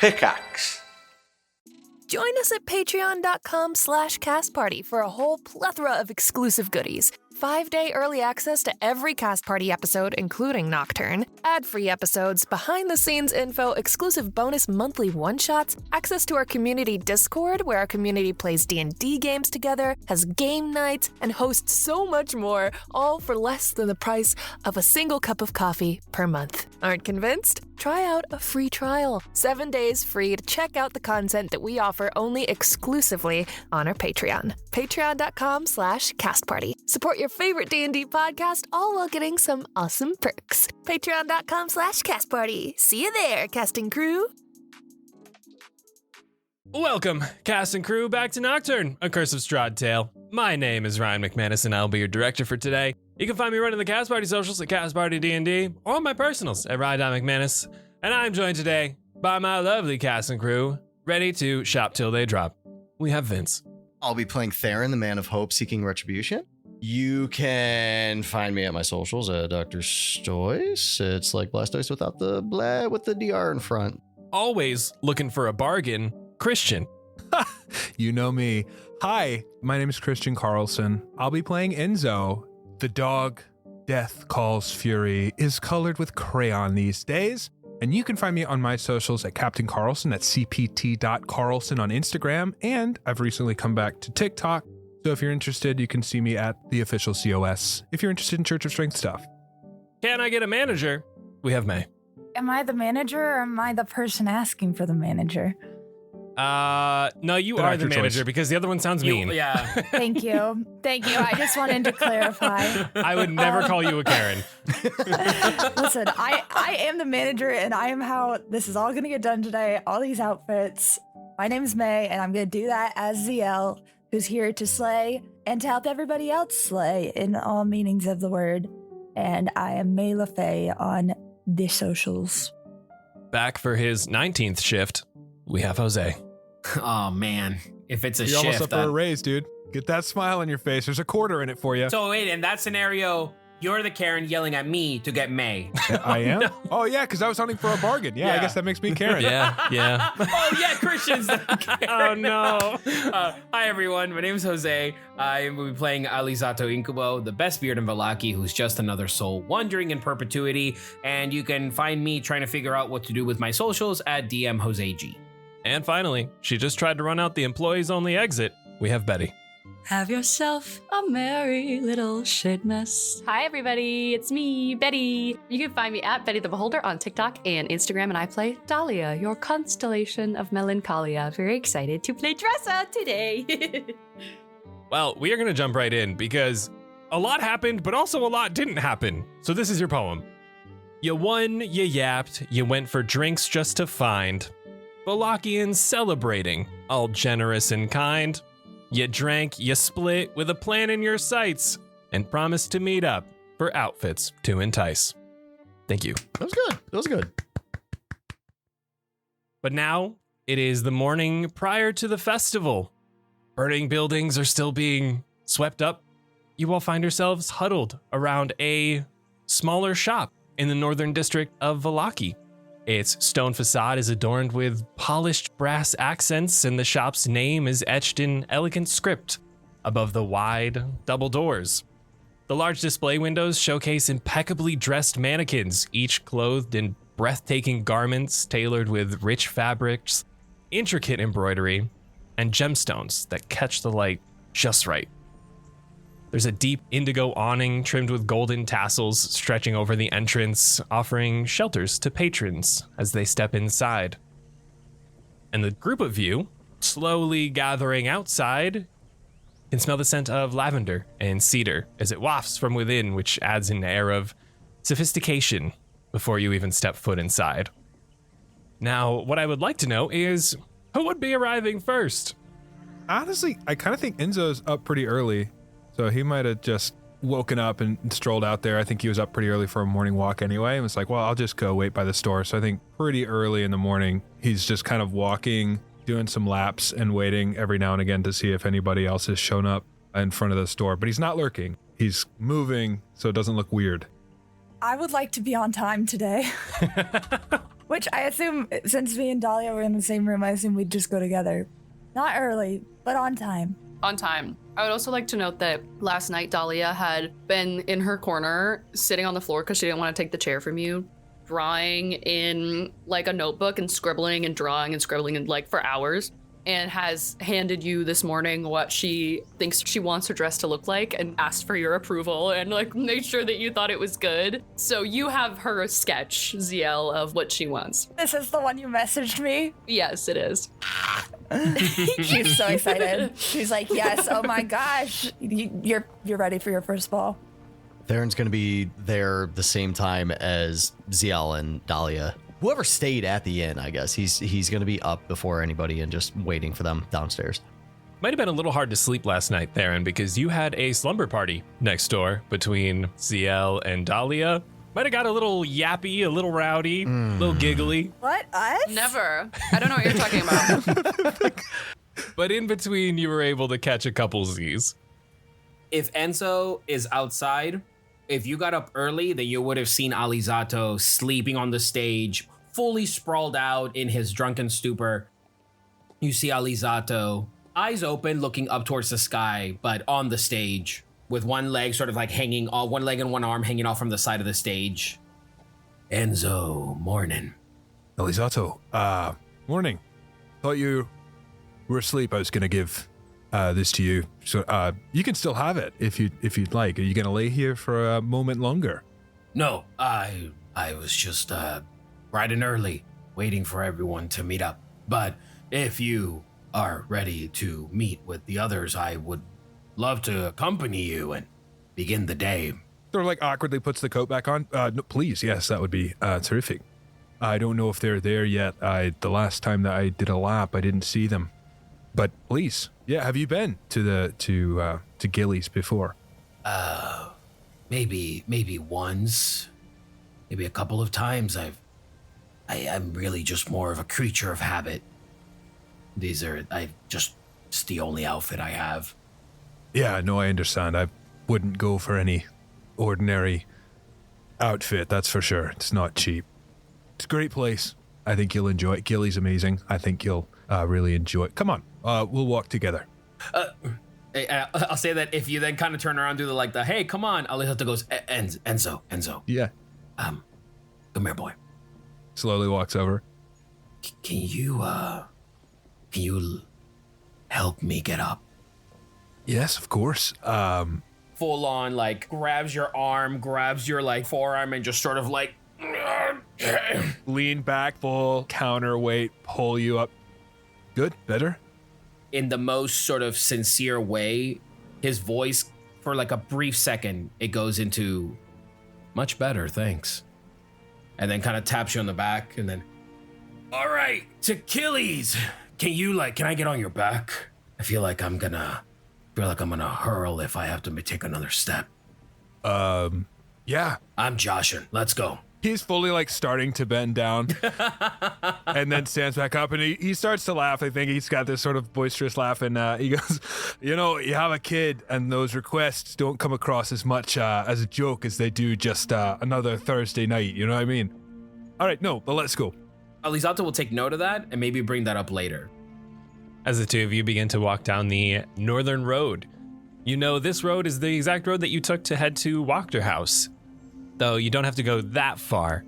Pickaxe. Join us at patreon.com/castparty for a whole plethora of exclusive goodies. 5-day early access to every Cast Party episode, including Nocturne, ad-free episodes, behind-the-scenes info, exclusive bonus monthly one-shots, access to our community Discord, where our community plays D&D games together, has game nights, and hosts so much more, all for less than the price of a single cup of coffee per month. Aren't convinced? Try out a free trial. 7 days free to check out the content that we offer only exclusively on our Patreon. Patreon.com/castparty. Support your favorite D&D podcast, all while getting some awesome perks. Patreon.com/castparty. See you there, casting crew. Welcome, cast and crew, back to Nocturne, A Curse of Strahd Tale. My name is Ryan McManus, and I'll be your director for today. You can find me running the Cast Party socials at Cast Party D&D, or on my personals at Ryan.McManus. And I'm joined today by my lovely cast and crew, ready to shop till they drop. We have Vince. I'll be playing Theren, the Man of Hope Seeking Retribution. You can find me at my socials at Dr. Stoice. It's like Blastoise without the blah with the DR in front. Always looking for a bargain, Christian. You know me. Hi, my name is Christian Carlson. I'll be playing Enzo. The dog, Death Calls Fury, is colored with crayon these days. And you can find me on my socials at Captain Carlson at cpt.carlson on Instagram. And I've recently come back to TikTok. So if you're interested, you can see me at the official COS if you're interested in Church of Strength stuff. Can I get a manager? We have May. Am I the manager or am I the person asking for the manager? No, you are the manager choice. because the other one sounds mean. Yeah. Thank you. Thank you. I just wanted to clarify. I would never call you a Karen. Listen, I am the manager and I am how this is all going to get done today. All these outfits. My name is May and I'm going to do that as Zielle, who's here to slay and to help everybody else slay in all meanings of the word. And I am May LaFay on the socials. Back for his 19th shift, we have Jose. Oh man, if it's a You're almost shift. up for a raise, dude. Get that smile on your face. There's a quarter in it for you. So wait, in that scenario, you're the Karen yelling at me to get May. I am? Oh, yeah, because I was hunting for a bargain. Yeah, I Yeah. guess that makes me Karen. Yeah. Oh yeah, Christian's the Karen. Oh no. Hi everyone, my name is Jose. I will be playing Alizzato Incubo, the best beard in Vallaki, who's just another soul wandering in perpetuity. And you can find me trying to figure out what to do with my socials at DM Jose G. And finally, she just tried to run out the employees-only exit. We have Betty. Have yourself a merry little shit mess. Hi, everybody. It's me, Betty. You can find me at Betty the Beholder on TikTok and Instagram, and I play Dahlia, your constellation of melancholia. Very excited to play Dressa today. Well, we are going to jump right in because a lot happened, but also a lot didn't happen. So this is your poem. You won, you yapped, you went for drinks just to find Wallachians celebrating, all generous and kind. You drank, you split with a plan in your sights, and promised to meet up for outfits to entice. Thank you. That was good. That was good. But now, it is the morning prior to the festival. Burning buildings are still being swept up. You all find yourselves huddled around a smaller shop in the northern district of Vallaki. Its stone facade is adorned with polished brass accents, and the shop's name is etched in elegant script above the wide double doors. The large display windows showcase impeccably dressed mannequins, each clothed in breathtaking garments tailored with rich fabrics, intricate embroidery, and gemstones that catch the light just right. There's a deep indigo awning trimmed with golden tassels stretching over the entrance, offering shelters to patrons as they step inside. And the group of you, slowly gathering outside, can smell the scent of lavender and cedar as it wafts from within, which adds an air of sophistication before you even step foot inside. Now, what I would like to know is, who would be arriving first? Honestly, I kind of think Enzo's up pretty early. So he might have just woken up and strolled out there. I think he was up pretty early for a morning walk anyway. And was like, well, I'll just go wait by the store. So I think pretty early in the morning, he's just kind of walking, doing some laps and waiting every now and again to see if anybody else has shown up in front of the store. But he's not lurking. He's moving so it doesn't look weird. I would like to be on time today. Which I assume, since me and Dahlia were in the same room, I assume we'd just go together. Not early, but on time. On time. I would also like to note that last night Dahlia had been in her corner, sitting on the floor because she didn't want to take the chair from you, drawing in like a notebook and scribbling and drawing and scribbling and like for hours, and has handed you this morning what she thinks she wants her dress to look like and asked for your approval and like made sure that you thought it was good. So you have her sketch, Zielle, of what she wants. This is the one you messaged me? Yes, it is. She's so excited. She's like, yes, oh my gosh, you're ready for your first ball. Theren's going to be there the same time as Zielle and Dahlia. Whoever stayed at the inn, I guess. He's going to be up before anybody and just waiting for them downstairs. Might have been a little hard to sleep last night, Theren, because you had a slumber party next door between Zielle and Dahlia. Might have got a little yappy, a little rowdy, a little giggly. What, us? Never. I don't know what you're talking about. But in between, you were able to catch a couple Z's. If Enzo is outside, if you got up early, then you would have seen Alizzato sleeping on the stage, fully sprawled out in his drunken stupor. You see Alizzato, eyes open, looking up towards the sky, but on the stage, with one leg sort of like hanging off, one leg and one arm hanging off from the side of the stage. Enzo, morning. Alizzato, morning. Thought you were asleep. I was gonna give this to you, so you can still have it if you'd like. Are you gonna lay here for a moment longer? No, I was just bright and early, waiting for everyone to meet up. But if you are ready to meet with the others, I would love to accompany you and begin the day. Sort of like awkwardly puts the coat back on. No, please, yes, that would be terrific. I don't know if they're there yet. The last time that I did a lap, I didn't see them. But please, yeah, have you been to Gillies before? Maybe once, maybe a couple of times. I'm really just more of a creature of habit. It's the only outfit I have. Yeah, no, I understand. I wouldn't go for any ordinary outfit, that's for sure. It's not cheap. It's a great place. I think you'll enjoy it. Gilly's amazing. I think you'll really enjoy it. Come on, we'll walk together. I'll say that if you then kind of turn around and do the hey, come on, Alizzato goes, Enzo. Yeah. Come here, boy. Slowly walks over. Can you help me get up? Yes, of course. Full on, grabs your arm, grabs your, forearm, and just sort of, lean back, full counterweight, pull you up. Good? Better? In the most sort of sincere way, his voice, for a brief second, it goes into, much better, thanks. And then kind of taps you on the back, and then, all right, to Achilles. Can I get on your back? I feel like I'm gonna hurl if I have to take another step. Yeah. I'm joshing. Let's go. He's fully starting to bend down and then stands back up and he starts to laugh. I think he's got this sort of boisterous laugh and he goes, you have a kid and those requests don't come across as much as a joke as they do just another Thursday night. You know what I mean? All right, no, but let's go. Alizzato will take note of that and maybe bring that up later. As the two of you begin to walk down the northern road, this road is the exact road that you took to head to Wachter House. Though you don't have to go that far,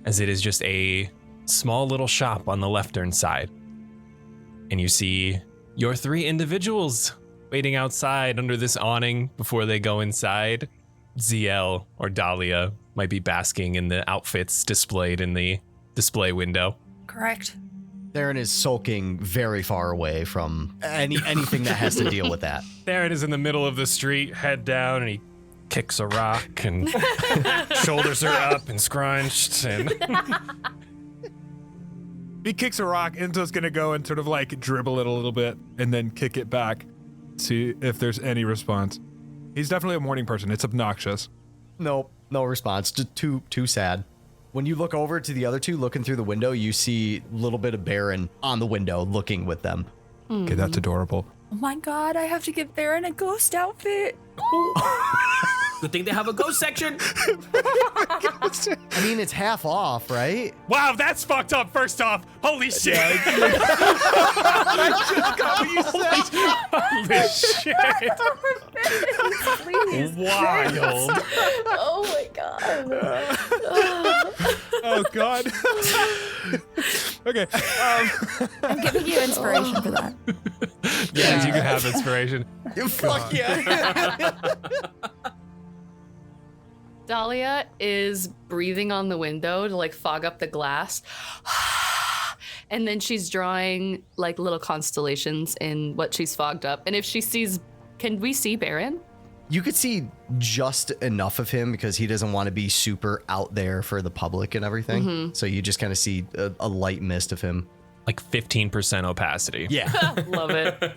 as it is just a small little shop on the left-hand side. And you see your three individuals waiting outside under this awning before they go inside. Zielle or Dahlia might be basking in the outfits displayed in the display window. Correct. Theren is sulking very far away from anything that has to deal with that. Theren is in the middle of the street, head down, and he kicks a rock and shoulders are up and scrunched and he kicks a rock. Enzo's gonna go and sort of dribble it a little bit and then kick it back, see if there's any response. He's definitely a morning person. It's obnoxious. Nope, no response. Just too sad. When you look over to the other two looking through the window, you see a little bit of Baron on the window looking with them. Okay, that's adorable. Oh my god, I have to give Theren a ghost outfit. Good thing they have a ghost section. I mean, it's half off, right? Wow, that's fucked up. First off, holy shit! Holy shit! Wild. Oh my god. Oh god. Okay. I'm giving you inspiration for that. Yes, you can have inspiration. Fuck yeah. Dahlia is breathing on the window to like fog up the glass. And then she's drawing like little constellations in what she's fogged up. And if she sees, can we see Baron? You could see just enough of him because he doesn't want to be super out there for the public and everything. Mm-hmm. So you just kind of see a light mist of him. Like 15% opacity. Yeah. Love it.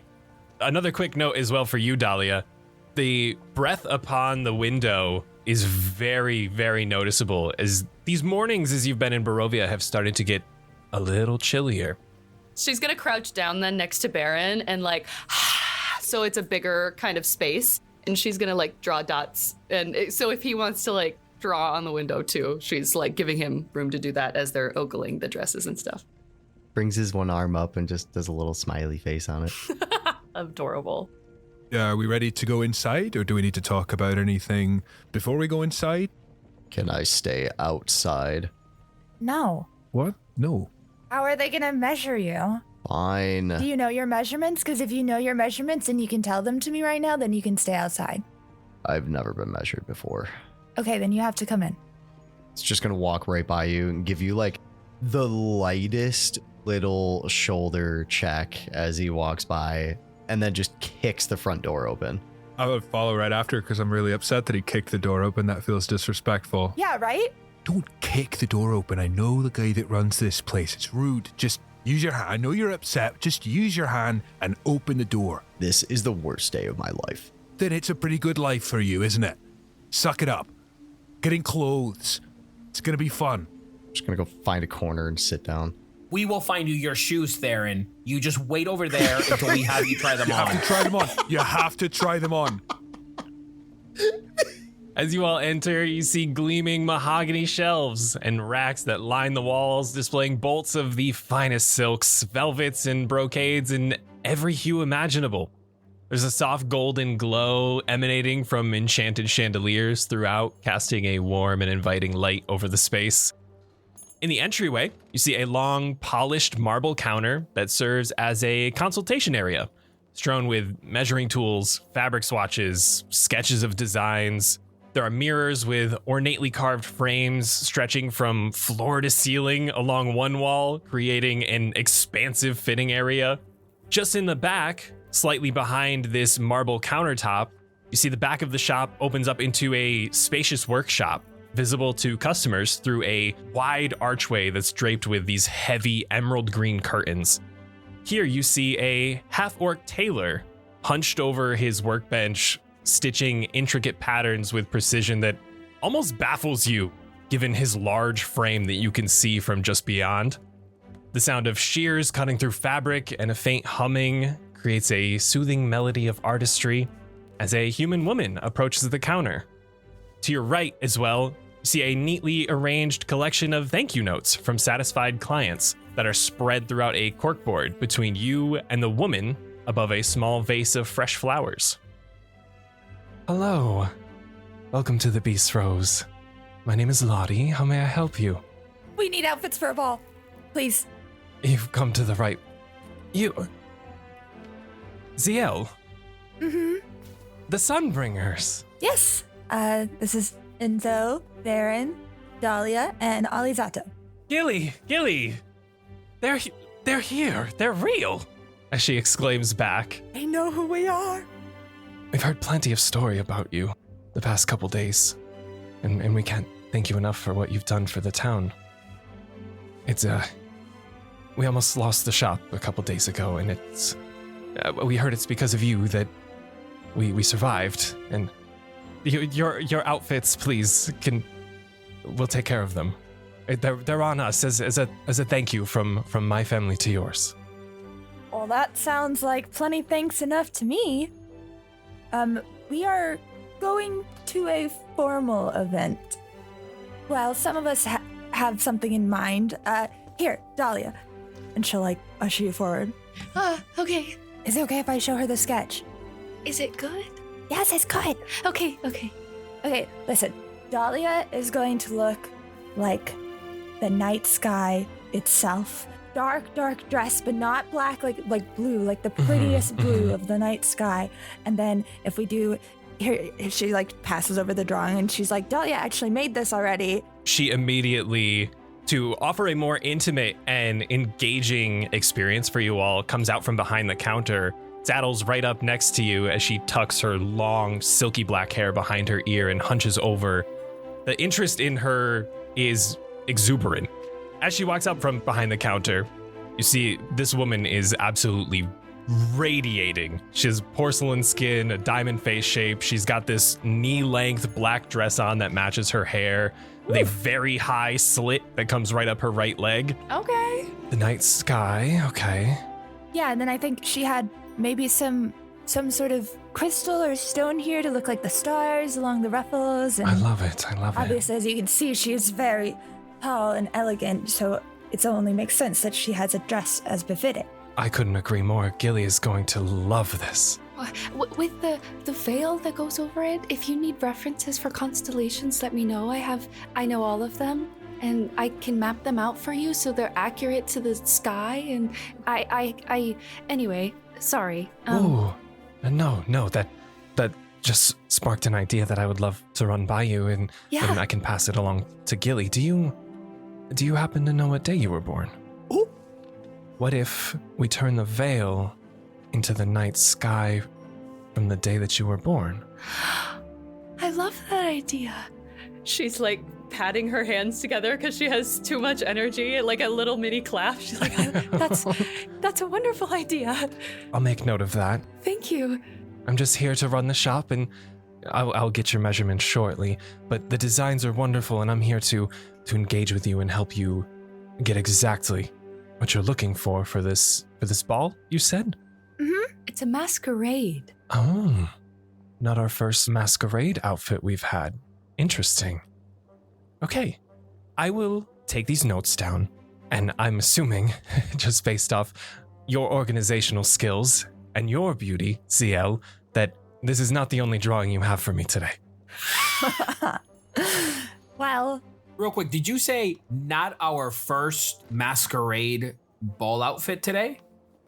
Another quick note as well for you, Dahlia. The breath upon the window is very, very noticeable as these mornings as you've been in Barovia have started to get a little chillier. She's gonna crouch down then next to Baron and like, so it's a bigger kind of space. And she's gonna like draw dots. And so if he wants to like draw on the window too, she's like giving him room to do that as they're ogling the dresses and stuff. Brings his one arm up and just does a little smiley face on it. Adorable. Are we ready to go inside, or do we need to talk about anything before we go inside? Can I stay outside? No. What? No. How are they gonna measure you? Fine. Do you know your measurements? Because if you know your measurements and you can tell them to me right now, then you can stay outside. I've never been measured before. Okay, then you have to come in. It's just going to walk right by you and give you like the lightest little shoulder check as he walks by and then just kicks the front door open. I would follow right after because I'm really upset that he kicked the door open. That feels disrespectful. Yeah, right? Don't kick the door open. I know the guy that runs this place. It's rude. Just use your hand. I know you're upset. Just use your hand and open the door. This is the worst day of my life. Then it's a pretty good life for you, isn't it? Suck it up. Getting clothes. It's gonna be fun. I'm just going to go find a corner and sit down. We will find you your shoes, Theren. You just wait over there until we have you try them You on. have to try them on. You have to try them on. As you all enter, you see gleaming mahogany shelves and racks that line the walls, displaying bolts of the finest silks, velvets, and brocades in every hue imaginable. There's a soft golden glow emanating from enchanted chandeliers throughout, casting a warm and inviting light over the space. In the entryway, you see a long, polished marble counter that serves as a consultation area, strewn with measuring tools, fabric swatches, sketches of designs. There are mirrors with ornately carved frames stretching from floor to ceiling along one wall, creating an expansive fitting area. Just in the back, slightly behind this marble countertop, you see the back of the shop opens up into a spacious workshop, visible to customers through a wide archway that's draped with these heavy emerald green curtains. Here you see a half-orc tailor hunched over his workbench, stitching intricate patterns with precision that almost baffles you, given his large frame that you can see from just beyond. The sound of shears cutting through fabric and a faint humming creates a soothing melody of artistry as a human woman approaches the counter. To your right as well, you see a neatly arranged collection of thank you notes from satisfied clients that are spread throughout a corkboard between you and the woman above a small vase of fresh flowers. Hello. Welcome to the Bistros. My name is Lottie. How may I help you? We need outfits for a ball. Please. You've come to the right... Zielle. Mm-hmm. The Sunbringers. Yes. This is Enzo, Theren, Dahlia, and Alizzato. Gilly. They're here. They're real. As she exclaims back. They know who we are. We've heard plenty of story about you the past couple days, and we can't thank you enough for what you've done for the town. We almost lost the shop a couple days ago, and we heard it's because of you that we survived, and your outfits, please, we'll take care of them. They're on us as a thank you from my family to yours. Well, that sounds like plenty thanks enough to me. We are going to a formal event. Well, some of us have something in mind. Here, Dahlia. And she'll, usher you forward. Okay. Is it okay if I show her the sketch? Is it good? Yes, it's good. Okay. Okay, listen. Dahlia is going to look like the night sky itself. Dark dress, but not black, like blue, like the prettiest blue of the night sky. And then if we do, here, she passes over the drawing and she's like, Dahlia actually made this already. She immediately, to offer a more intimate and engaging experience for you all, comes out from behind the counter, saddles right up next to you as she tucks her long, silky black hair behind her ear and hunches over. The interest in her is exuberant. As she walks up from behind the counter, you see this woman is absolutely radiating. She has porcelain skin, a diamond face shape. She's got this knee-length black dress on that matches her hair, with a very high slit that comes right up her right leg. Okay. The night sky, okay. Yeah, and then I think she had maybe some sort of crystal or stone here to look like the stars along the ruffles. And I love it. obviously, as you can see, she is very tall and elegant, so it only makes sense that she has a dress as befitting. I couldn't agree more. Gilly is going to love this. With the veil that goes over it, if you need references for constellations, let me know. I know all of them, and I can map them out for you so they're accurate to the sky. And anyway, sorry. No, that just sparked an idea that I would love to run by you, and then I can pass it along to Gilly. Do you happen to know what day you were born? Ooh. What if we turn the veil into the night sky from the day that you were born? I love that idea. She's patting her hands together because she has too much energy, like a little mini clap. She's like, that's a wonderful idea. I'll make note of that. Thank you. I'm just here to run the shop, and I'll get your measurements shortly. But the designs are wonderful, and I'm here to engage with you and help you get exactly what you're looking for this ball, you said? Mm-hmm. It's a masquerade. Oh, not our first masquerade outfit we've had. Interesting. Okay, I will take these notes down, and I'm assuming, just based off your organizational skills and your beauty, Zielle, that this is not the only drawing you have for me today. Well, Real quick, did you say not our first masquerade ball outfit today?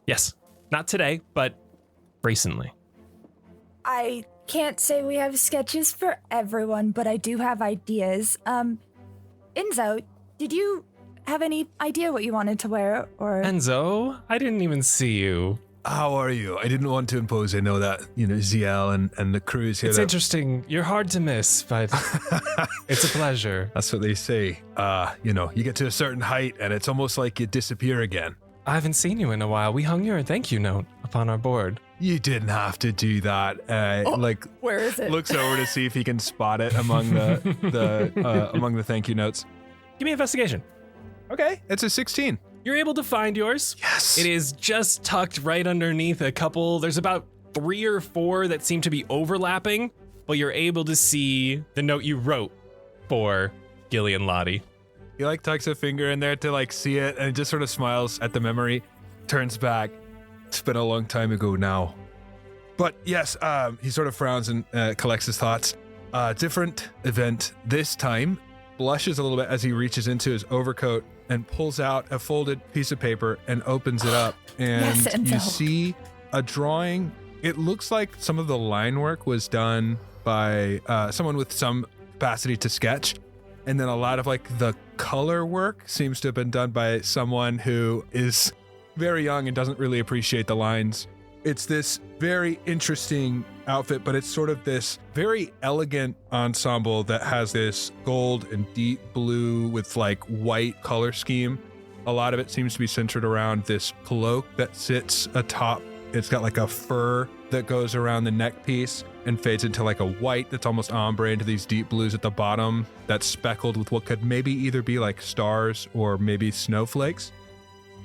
Yes, not today, but recently. I can't say we have sketches for everyone, but I do have ideas. Enzo, did you have any idea what you wanted to wear, or? Enzo, I didn't even see you. How are you? I didn't want to impose. I know that, Zielle and the crew is here. It's interesting. You're hard to miss, but it's a pleasure. That's what they say. You get to a certain height and it's almost like you disappear again. I haven't seen you in a while. We hung your thank you note upon our board. You didn't have to do that. Where is it? Looks over to see if he can spot it among the thank you notes. Give me investigation. Okay, it's a 16. You're able to find yours. Yes. It is just tucked right underneath a couple. There's about 3 or 4 that seem to be overlapping, but you're able to see the note you wrote for Gilly and Lottie. He tucks a finger in there to see it, and just sort of smiles at the memory, turns back. It's been a long time ago now. But yes, he sort of frowns and collects his thoughts. Different event this time. Blushes a little bit as he reaches into his overcoat and pulls out a folded piece of paper and opens it up. And Yes, Enzo. you see a drawing. It looks like some of the line work was done by someone with some capacity to sketch. And then a lot of the color work seems to have been done by someone who is very young and doesn't really appreciate the lines. It's this very interesting outfit, but it's sort of this very elegant ensemble that has this gold and deep blue with white color scheme. A lot of it seems to be centered around this cloak that sits atop. It's got a fur that goes around the neck piece and fades into a white that's almost ombre into these deep blues at the bottom that's speckled with what could maybe either be stars or maybe snowflakes.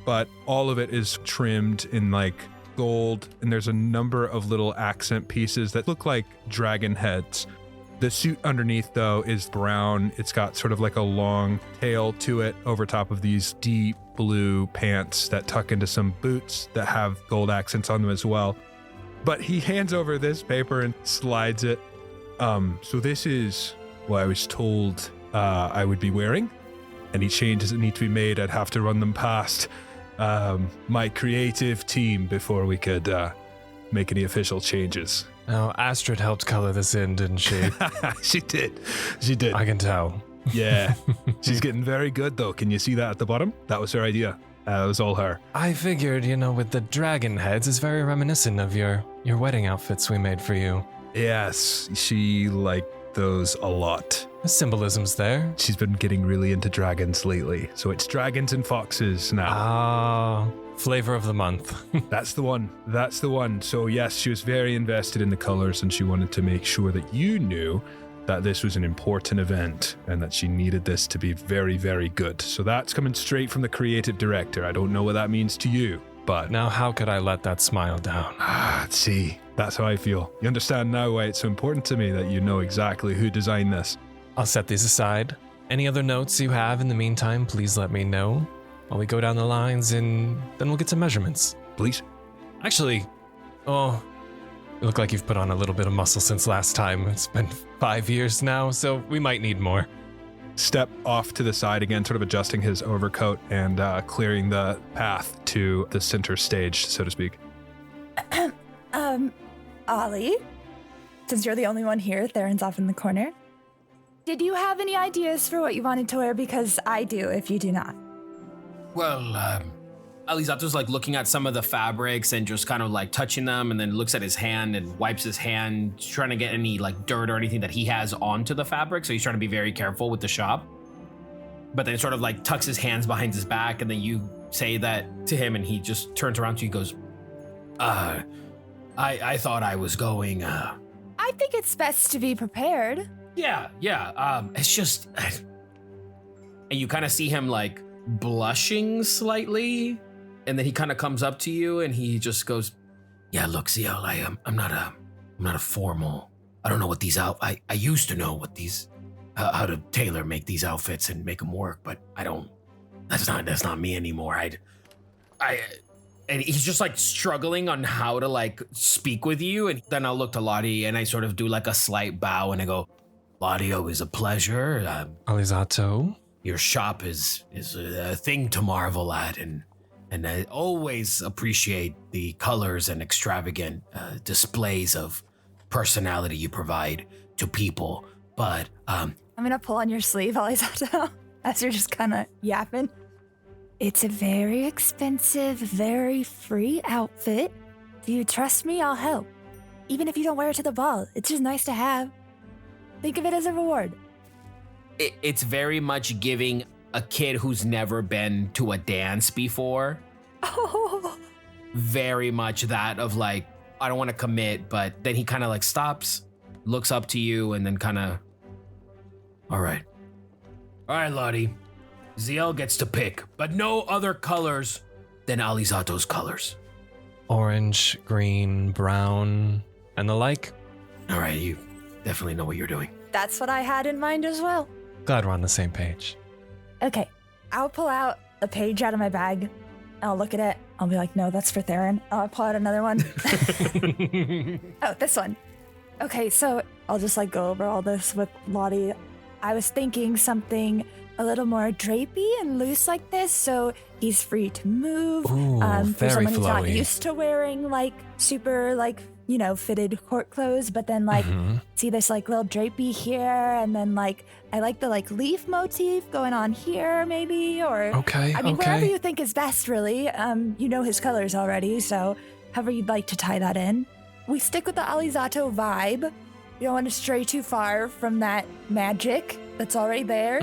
But all of it is trimmed in gold, and there's a number of little accent pieces that look like dragon heads The suit underneath, though, is brown. It's got sort of like a long tail to it over top of these deep blue pants that tuck into some boots that have gold accents on them as well. But he hands over this paper and slides it. So this is what I was told I would be wearing. Any changes that need to be made, I'd have to run them past my creative team before we could make any official changes. Now, Astrid helped color this in, didn't she? She did. She did. I can tell. Yeah. She's getting very good, though. Can you see that at the bottom? That was her idea. It was all her. I figured, with the dragon heads, it's very reminiscent of your wedding outfits we made for you. Yes, she liked those a lot. The symbolism's there. She's been getting really into dragons lately. So it's dragons and foxes now. Ah, flavor of the month. That's the one. That's the one. So yes, she was very invested in the colors and she wanted to make sure that you knew that this was an important event and that she needed this to be very, very good. So that's coming straight from the creative director. I don't know what that means to you, but... Now how could I let that smile down? See, that's how I feel. You understand now why it's so important to me that you know exactly who designed this. I'll set these aside. Any other notes you have in the meantime, please let me know while we go down the lines and then we'll get some measurements. Please. Actually, you look like you've put on a little bit of muscle since last time. It's been 5 years now, so we might need more. Step off to the side again, sort of adjusting his overcoat and clearing the path to the center stage, so to speak. Ollie, since you're the only one here, Theren's off in the corner. Did you have any ideas for what you wanted to wear? Because I do, if you do not. Well, Alizato's like looking at some of the fabrics and just kind of like touching them and then looks at his hand and wipes his hand, trying to get any like dirt or anything that he has onto the fabric. So he's trying to be very careful with the shop. But then sort of like tucks his hands behind his back and then you say that to him and he just turns around to you and goes, I thought I was going, I think it's best to be prepared. Yeah. It's just, and you kind of see him like blushing slightly, and then he kind of comes up to you and he just goes, "Yeah, look, Zielle, I'm not a formal. I don't know what these I used to know what these, how to tailor make these outfits and make them work, but I don't. That's not me anymore. And he's just like struggling on how to like speak with you, and then I'll look to Lottie and I sort of do like a slight bow and I go, Lottie, always a pleasure. Alizzato? Your shop is a thing to marvel at, and I always appreciate the colors and extravagant displays of personality you provide to people. But I'm gonna pull on your sleeve, Alizzato, as you're just kind of yapping. It's a very expensive, very free outfit. If you trust me, I'll help. Even if you don't wear it to the ball, it's just nice to have. Think of it as a reward. It's very much giving a kid who's never been to a dance before. Oh. Very much that of like, I don't want to commit, but then he kind of like stops, looks up to you, and then kind of, all right, Lottie. Zielle gets to pick, but no other colors than Alizzato's colors. Orange, green, brown, and the like. All right, you definitely know what you're doing. That's what I had in mind as well. Glad we're on the same page. Okay, I'll pull out a page out of my bag. I'll look at it. I'll be like, no, that's for Theren. I'll pull out another one. Oh, this one. Okay, so I'll just like go over all this with Lottie. I was thinking something a little more drapey and loose like this, so he's free to move. Ooh, for very someone who's not flowy. used to wearing like super like, fitted court clothes, but then like see this like little drapey here, and then like I like the like leaf motif going on here maybe, or Okay, I mean okay. whatever you think is best really. You know his colors already, so however you'd like to tie that in. We stick with the Alizzato vibe. You don't want to stray too far from that magic that's already there,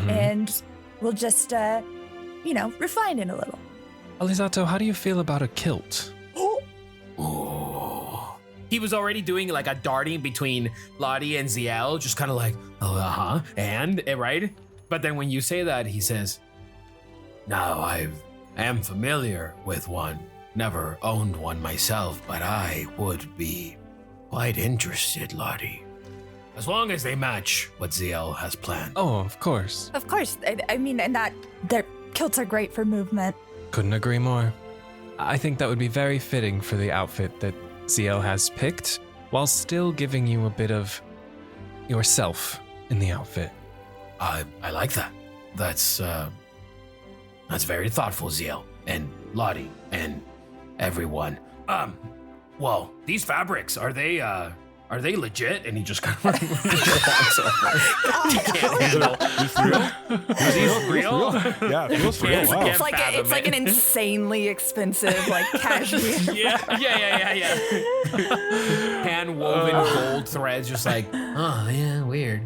and we'll just refine it a little. Alizzato, how do you feel about a kilt? Oh. He was already doing like a darting between Lottie and Zielle, just kind of like, and right? But then when you say that, he says, now I am familiar with one. Never owned one myself, but I would be quite interested, Lottie. As long as they match what Zielle has planned. Oh, of course. Of course. I mean, and that their kilts are great for movement. Couldn't agree more. I think that would be very fitting for the outfit that Zielle has picked, while still giving you a bit of yourself in the outfit. I like that. That's very thoughtful, Zielle and Lottie and everyone. Well, these fabrics, are they legit? And he just kind of walks over. Is these real? Yeah, it feels real. Wow. It's like an insanely expensive like cashmere. Yeah. Hand woven gold threads, just like, oh yeah, weird.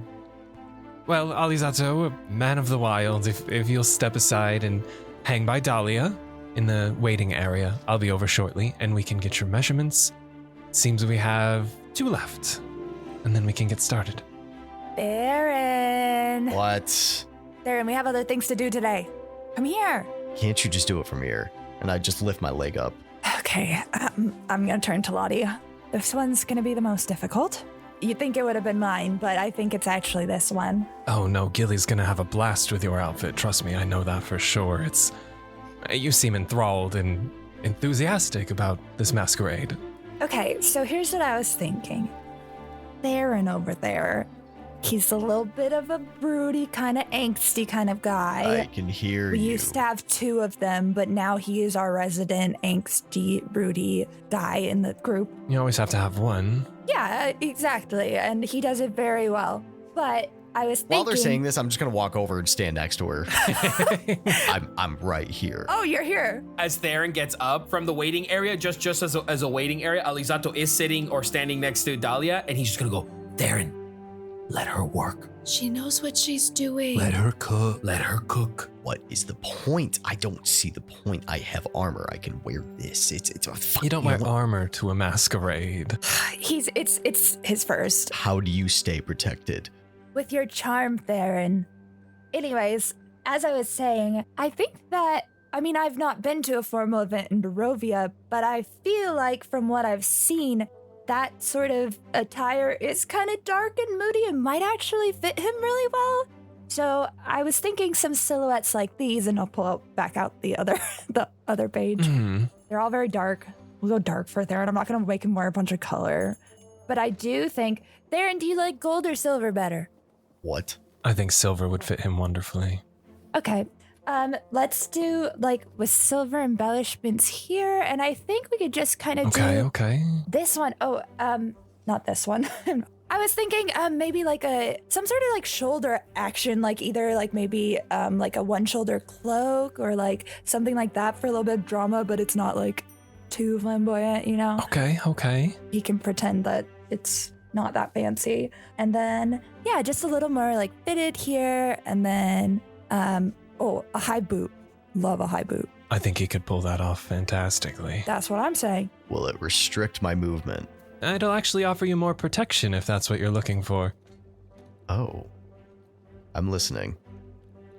Well, Alizzato, man of the wild, if you'll step aside and hang by Dahlia in the waiting area, I'll be over shortly, and we can get your measurements. Seems we have 2 left, and then we can get started. Theren. What? Theren, we have other things to do today. Come here. Can't you just do it from here? And I just lift my leg up. Okay, I'm gonna turn to Lottie. This one's gonna be the most difficult. You'd think it would have been mine, but I think it's actually this one. Oh no, Gilly's gonna have a blast with your outfit. Trust me, I know that for sure. You seem enthralled and enthusiastic about this masquerade. Okay, so here's what I was thinking. Theren over there, he's a little bit of a broody, kind of angsty kind of guy. I can hear We you. used to have 2 of them, but now he is our resident angsty, broody guy in the group. You always have to have one. Yeah, exactly, and he does it very well. But I was thinking... While they're saying this, I'm just gonna walk over and stand next to her. I'm right here. Oh, you're here. As Theren gets up from the waiting area, just as a waiting area, Alizzato is sitting or standing next to Dahlia, and he's just gonna go, Theren, let her work. She knows what she's doing. Let her cook. Let her cook. What is the point? I don't see the point. I have armor. I can wear this. It's a fun. You don't wear armor to a masquerade. It's his first. How do you stay protected? With your charm, Theren. Anyways, as I was saying, I think that, I've not been to a formal event in Barovia, but I feel like from what I've seen, that sort of attire is kind of dark and moody and might actually fit him really well. So I was thinking some silhouettes like these, and I'll pull back out the other page. They're all very dark. We'll go dark for Theren. I'm not going to make him wear a bunch of color. But I do think, Theren, do you like gold or silver better? What? I think silver would fit him wonderfully. Okay. Let's do with silver embellishments here, and I think we could just kind of do Okay. this one. Oh, not this one. I was thinking maybe some sort of shoulder action, either maybe a one shoulder cloak or something like that for a little bit of drama, but it's not too flamboyant, you know? Okay. He can pretend that it's not that fancy. And then, yeah, just a little more fitted here, and then a high boot. Love a high boot. I think he could pull that off fantastically. That's what I'm saying. Will it restrict my movement? It'll actually offer you more protection if that's what you're looking for. Oh. I'm listening.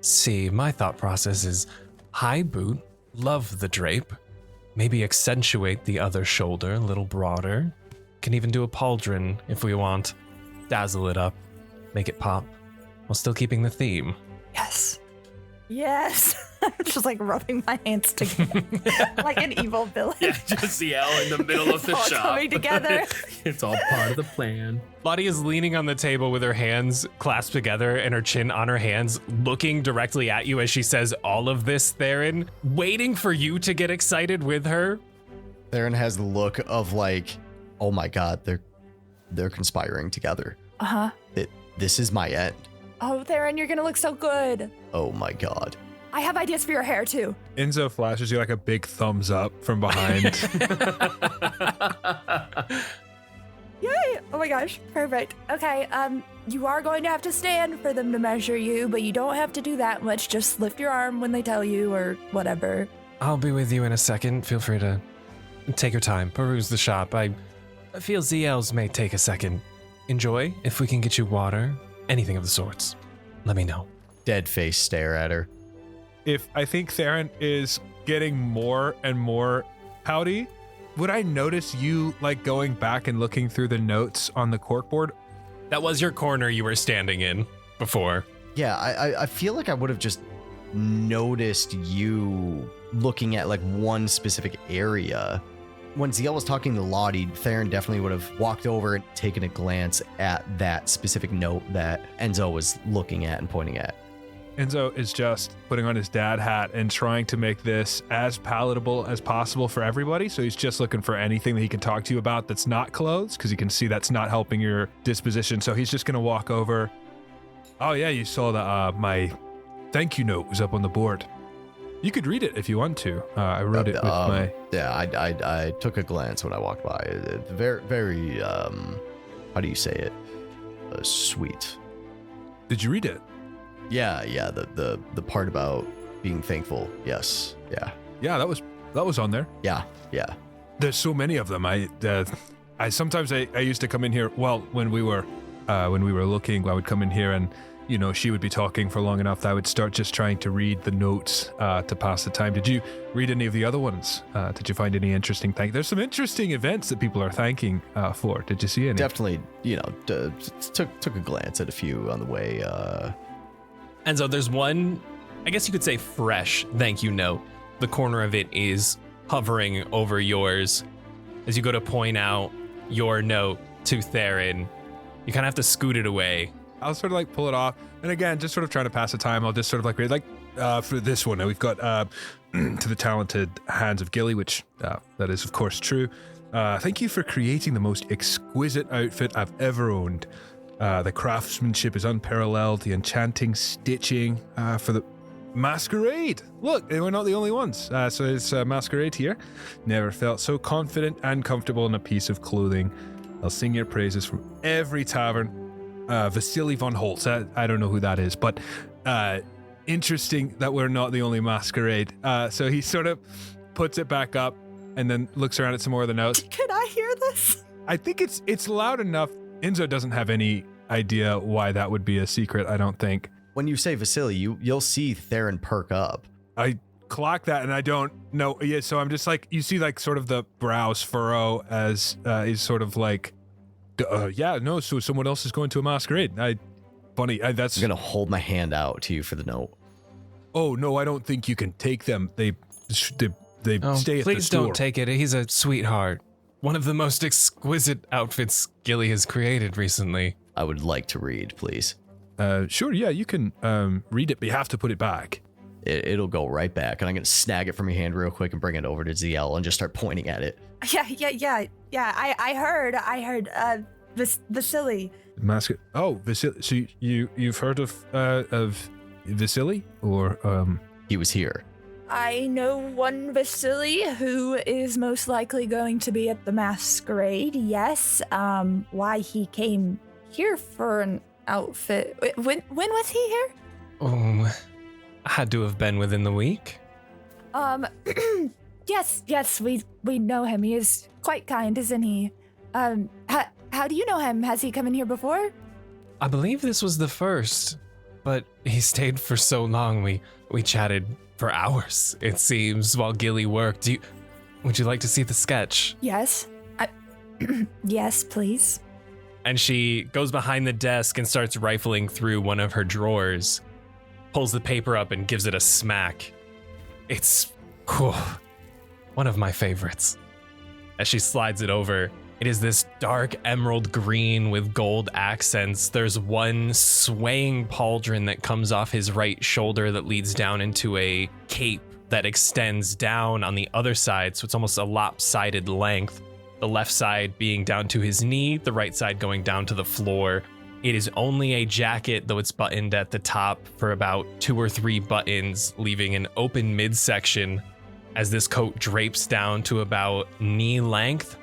See, my thought process is high boot, love the drape, maybe accentuate the other shoulder a little broader. Can even do a pauldron if we want. Dazzle it up, make it pop, while still keeping the theme. Yes. I'm just rubbing my hands together like an evil villain. Yeah, just Zielle in the middle of the All shop. coming together. It's all part of the plan. Lottie is leaning on the table with her hands clasped together and her chin on her hands, looking directly at you as she says all of this, Theren, waiting for you to get excited with her. Theren has the look of oh my god, they're conspiring together. Uh-huh. This is my end. Oh, Theren, you're gonna look so good. Oh my god. I have ideas for your hair too. Enzo flashes you a big thumbs up from behind. Yay! Oh my gosh, perfect. Okay, you are going to have to stand for them to measure you, but you don't have to do that much. Just lift your arm when they tell you or whatever. I'll be with you in a second. Feel free to take your time, peruse the shop. I feel Zielle's may take a second. Enjoy. If we can get you water, anything of the sorts, let me know. Dead face stare at her. If I think Theren is getting more and more pouty, would I notice you going back and looking through the notes on the corkboard? That was your corner you were standing in before. Yeah, I feel like I would have just noticed you looking at like one specific area. When Zielle was talking to Lottie, Theren definitely would have walked over and taken a glance at that specific note that Enzo was looking at and pointing at. Enzo is just putting on his dad hat and trying to make this as palatable as possible for everybody. So he's just looking for anything that he can talk to you about that's not clothes, because he can see that's not helping your disposition. So he's just going to walk over. Oh, yeah, you saw that my thank you note was up on the board. You could read it if you want to. I wrote it with my... Yeah, I took a glance when I walked by. It's very, very, how do you say it? Sweet. Did you read it? Yeah, the part about being thankful. Yes, yeah. Yeah, that was on there. Yeah. There's so many of them. I sometimes used to come in here. Well, when we were looking, I would come in here and she would be talking for long enough that I would start just trying to read the notes to pass the time. Did you read any of the other ones? Did you find any interesting things? There's some interesting events that people are thanking for. Did you see any? Definitely. Took a glance at a few on the way. Enzo, there's one, I guess you could say fresh thank you note. The corner of it is hovering over yours. As you go to point out your note to Theren, you kind of have to scoot it away. I'll sort of like pull it off. And again, just sort of trying to pass the time, I'll just sort of like read, for this one, we've got to the talented hands of Gilly, which that is, of course, true. Thank you for creating the most exquisite outfit I've ever owned. The craftsmanship is unparalleled. The enchanting stitching for the Masquerade. Look, we're not the only ones. So it's Masquerade here. Never felt so confident and comfortable in a piece of clothing. I'll sing your praises from every tavern. Vasily von Holtz. I don't know who that is, but interesting that we're not the only Masquerade. So he sort of puts it back up and then looks around at some more of the notes. Can I hear this? I think it's loud enough. Enzo doesn't have any idea why that would be a secret, I don't think. When you say Vasily, you'll see Theren perk up. I clock that and I don't know. Yeah, so I'm just like, you see like sort of the brows furrow as he's sort of like, so someone else is going to a masquerade. Funny. I'm going to hold my hand out to you for the note. Oh, no, I don't think you can take them. They stay at the store. Please don't take it. He's a sweetheart. One of the most exquisite outfits Gilly has created recently. I would like to read, please. Sure, yeah, you can read it, but you have to put it back. It'll go right back, and I'm going to snag it from your hand real quick and bring it over to Zielle and just start pointing at it. Yeah. I heard. Vasily. Vasily. So you've heard of Vasily, or He was here. I know one Vasily who is most likely going to be at the masquerade. Yes. Why he came here for an outfit? When was he here? Oh, had to have been within the week. Yes, we know him. He is quite kind, isn't he? How do you know him? Has he come in here before? I believe this was the first, but he stayed for so long. We chatted for hours, it seems, while Gilly worked. Would you like to see the sketch? Yes. Yes, please. And she goes behind the desk and starts rifling through one of her drawers, pulls the paper up and gives it a smack. It's one of my favorites. As she slides it over, it is this dark emerald green with gold accents. There's one swaying pauldron that comes off his right shoulder that leads down into a cape that extends down on the other side, so it's almost a lopsided length. The left side being down to his knee, the right side going down to the floor. It is only a jacket, though it's buttoned at the top for about 2 or 3 buttons, leaving an open midsection as this coat drapes down to about knee length.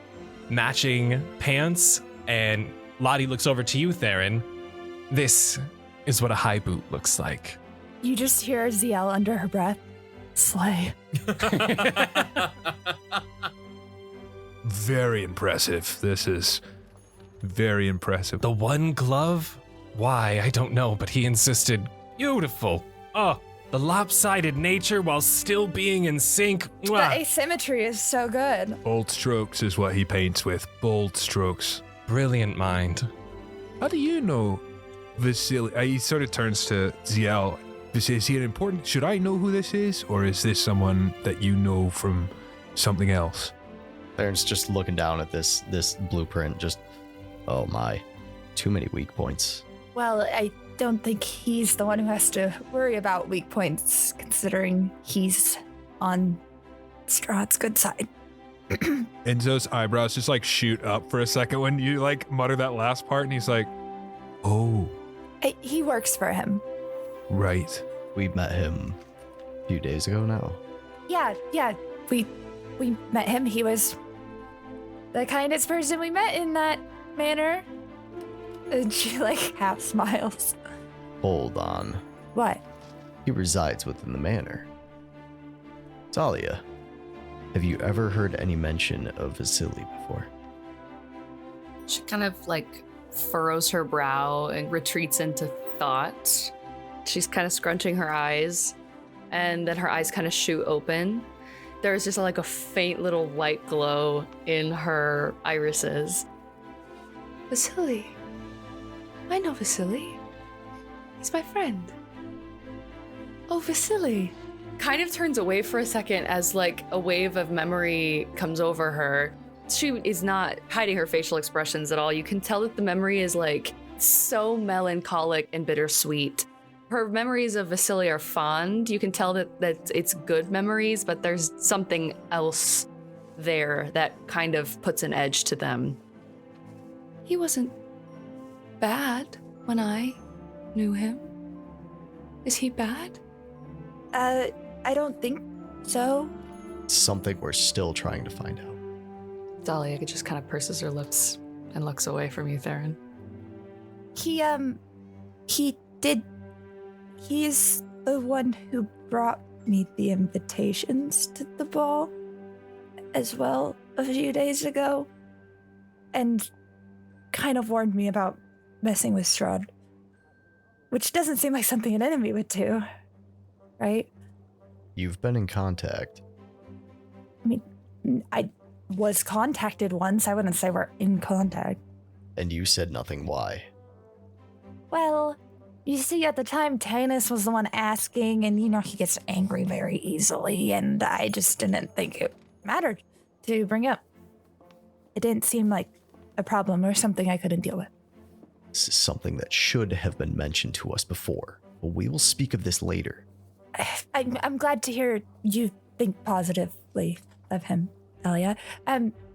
Matching pants, and Lottie looks over to you, Theren. This is what a high boot looks like. You just hear Zielle under her breath. Slay. Very impressive. This is very impressive. The one glove? Why, I don't know, but he insisted. Beautiful. Oh, the lopsided nature while still being in sync. Mwah. The asymmetry is so good. Bold strokes is what he paints with. Bold strokes. Brilliant mind. How do you know Vasily? He sort of turns to Zielle. Is he important? Should I know who this is? Or is this someone that you know from something else? Theren's just looking down at this blueprint, just, oh my, too many weak points. Well, I don't think he's the one who has to worry about weak points, considering he's on Strahd's good side. Enzo's eyebrows just like shoot up for a second when you like mutter that last part, and he's like, oh. He works for him. Right. We met him a few days ago now. Yeah, we met him. He was the kindest person we met in that manner. And she like half smiles. Hold on. What? He resides within the manor. Dahlia, have you ever heard any mention of Vasily before? She kind of like furrows her brow and retreats into thought. She's kind of scrunching her eyes, and then her eyes kind of shoot open. There's just like a faint little white glow in her irises. Vasily. I know Vasily. He's my friend. Oh, Vasily. Kind of turns away for a second as like a wave of memory comes over her. She is not hiding her facial expressions at all. You can tell that the memory is like so melancholic and bittersweet. Her memories of Vasily are fond. You can tell that it's good memories, but there's something else there that kind of puts an edge to them. He wasn't bad when I knew him. Is he bad? I don't think so. Something we're still trying to find out. Dahlia just kind of purses her lips and looks away from you, Theren. He's the one who brought me the invitations to the ball as well a few days ago, and kind of warned me about messing with Strahd, which doesn't seem like something an enemy would do, right? You've been in contact. I mean, I was contacted once. I wouldn't say we're in contact. And you said nothing. Why? Well, you see, at the time, Tanis was the one asking, and, he gets angry very easily, and I just didn't think it mattered to bring up. It didn't seem like a problem or something I couldn't deal with. This is something that should have been mentioned to us before, but we will speak of this later. I'm glad to hear you think positively of him, Dahlia.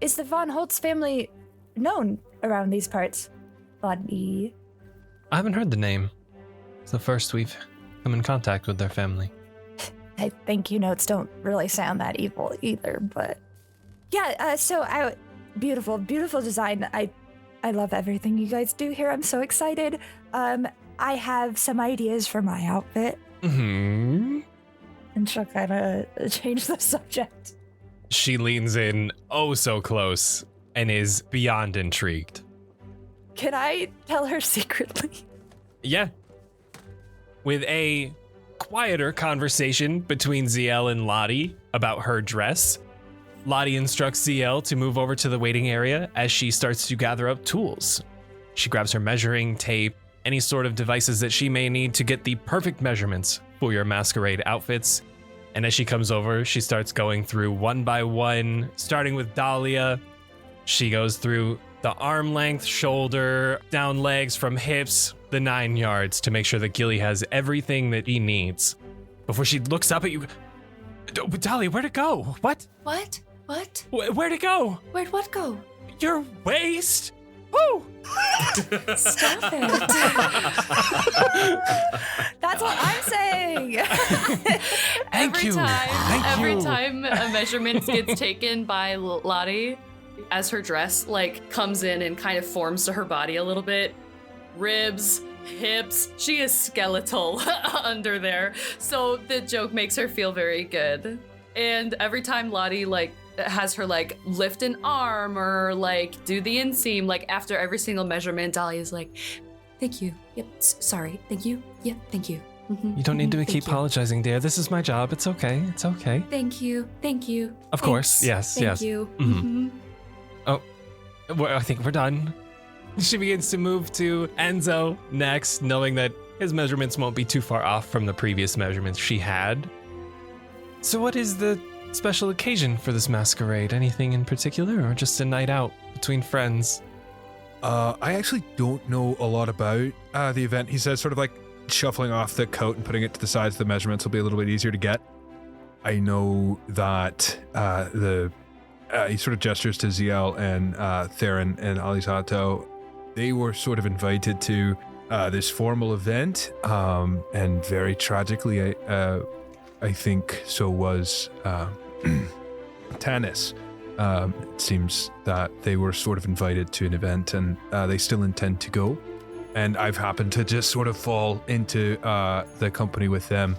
Is the Von Holtz family known around these parts? Lottie? I haven't heard the name. It's the first we've come in contact with their family. I thank you notes don't really sound that evil either, but yeah, beautiful design. I love everything you guys do here. I'm so excited. I have some ideas for my outfit. Mm-hmm. And she'll kind of change the subject. She leans in oh so close and is beyond intrigued. Can I tell her secretly? Yeah. With a quieter conversation between Zielle and Lottie about her dress, Lottie instructs Zielle to move over to the waiting area as she starts to gather up tools. She grabs her measuring tape, any sort of devices that she may need to get the perfect measurements for your masquerade outfits. And as she comes over, she starts going through one by one, starting with Dahlia. She goes through the arm length, shoulder, down legs from hips, the 9 yards to make sure that Gilly has everything that he needs. Before she looks up at you, Dahlia, where'd it go? What? What? Where'd it go? Where'd what go? Your waist? Woo! Stop it. That's what I'm saying. Thank Every you. time a measurement gets taken by Lottie, as her dress comes in and kind of forms to her body a little bit, ribs, hips, she is skeletal under there. So the joke makes her feel very good. And every time Lottie has her lift an arm or do the inseam, after every single measurement, Dahlia's like, thank you. Yep, sorry. Thank you. Yep, thank you. Mm-hmm. You don't need to Thank keep you. apologizing, dear. This is my job. It's okay. It's okay. Thank you. Of course. Yes. Thank yes. you. Mhm. Mm-hmm. I think we're done. She begins to move to Enzo next, knowing that his measurements won't be too far off from the previous measurements she had. So what is the special occasion for this masquerade? Anything in particular, or just a night out between friends? I actually don't know a lot about the event. He says, sort of like shuffling off the coat and putting it to the sides. The measurements will be a little bit easier to get. I know that he sort of gestures to Zielle and Theren and Alizzato. They were sort of invited to this formal event, and very tragically, I think so was Tanis. It seems that they were sort of invited to an event, and they still intend to go. And I've happened to just sort of fall into the company with them.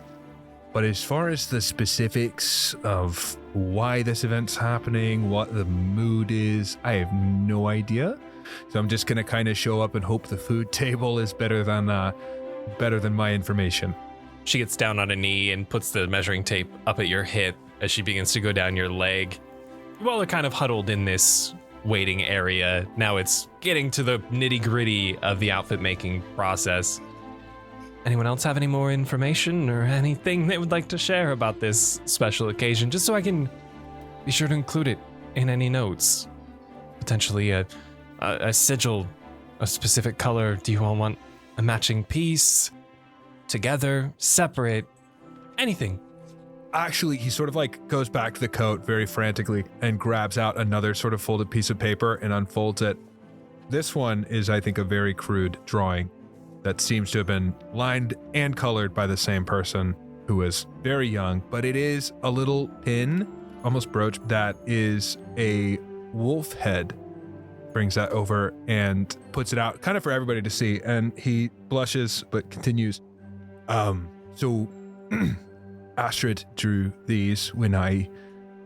But as far as the specifics of why this event's happening, what the mood is, I have no idea. So I'm just gonna kind of show up and hope the food table is better than my information. She gets down on a knee and puts the measuring tape up at your hip as she begins to go down your leg. You all are kind of huddled in this waiting area. Now it's getting to the nitty-gritty of the outfit making process. Anyone else have any more information or anything they would like to share about this special occasion, just so I can be sure to include it in any notes? Potentially a sigil, a specific color. Do you all want a matching piece? Together, separate, anything? Actually, he sort of like goes back to the coat very frantically and grabs out another sort of folded piece of paper and unfolds it. This one is, I think, a very crude drawing that seems to have been lined and colored by the same person who was very young, but it is a little pin, almost brooch, that is a wolf head. Brings that over and puts it out kind of for everybody to see, and he blushes but continues. So Astrid drew these when I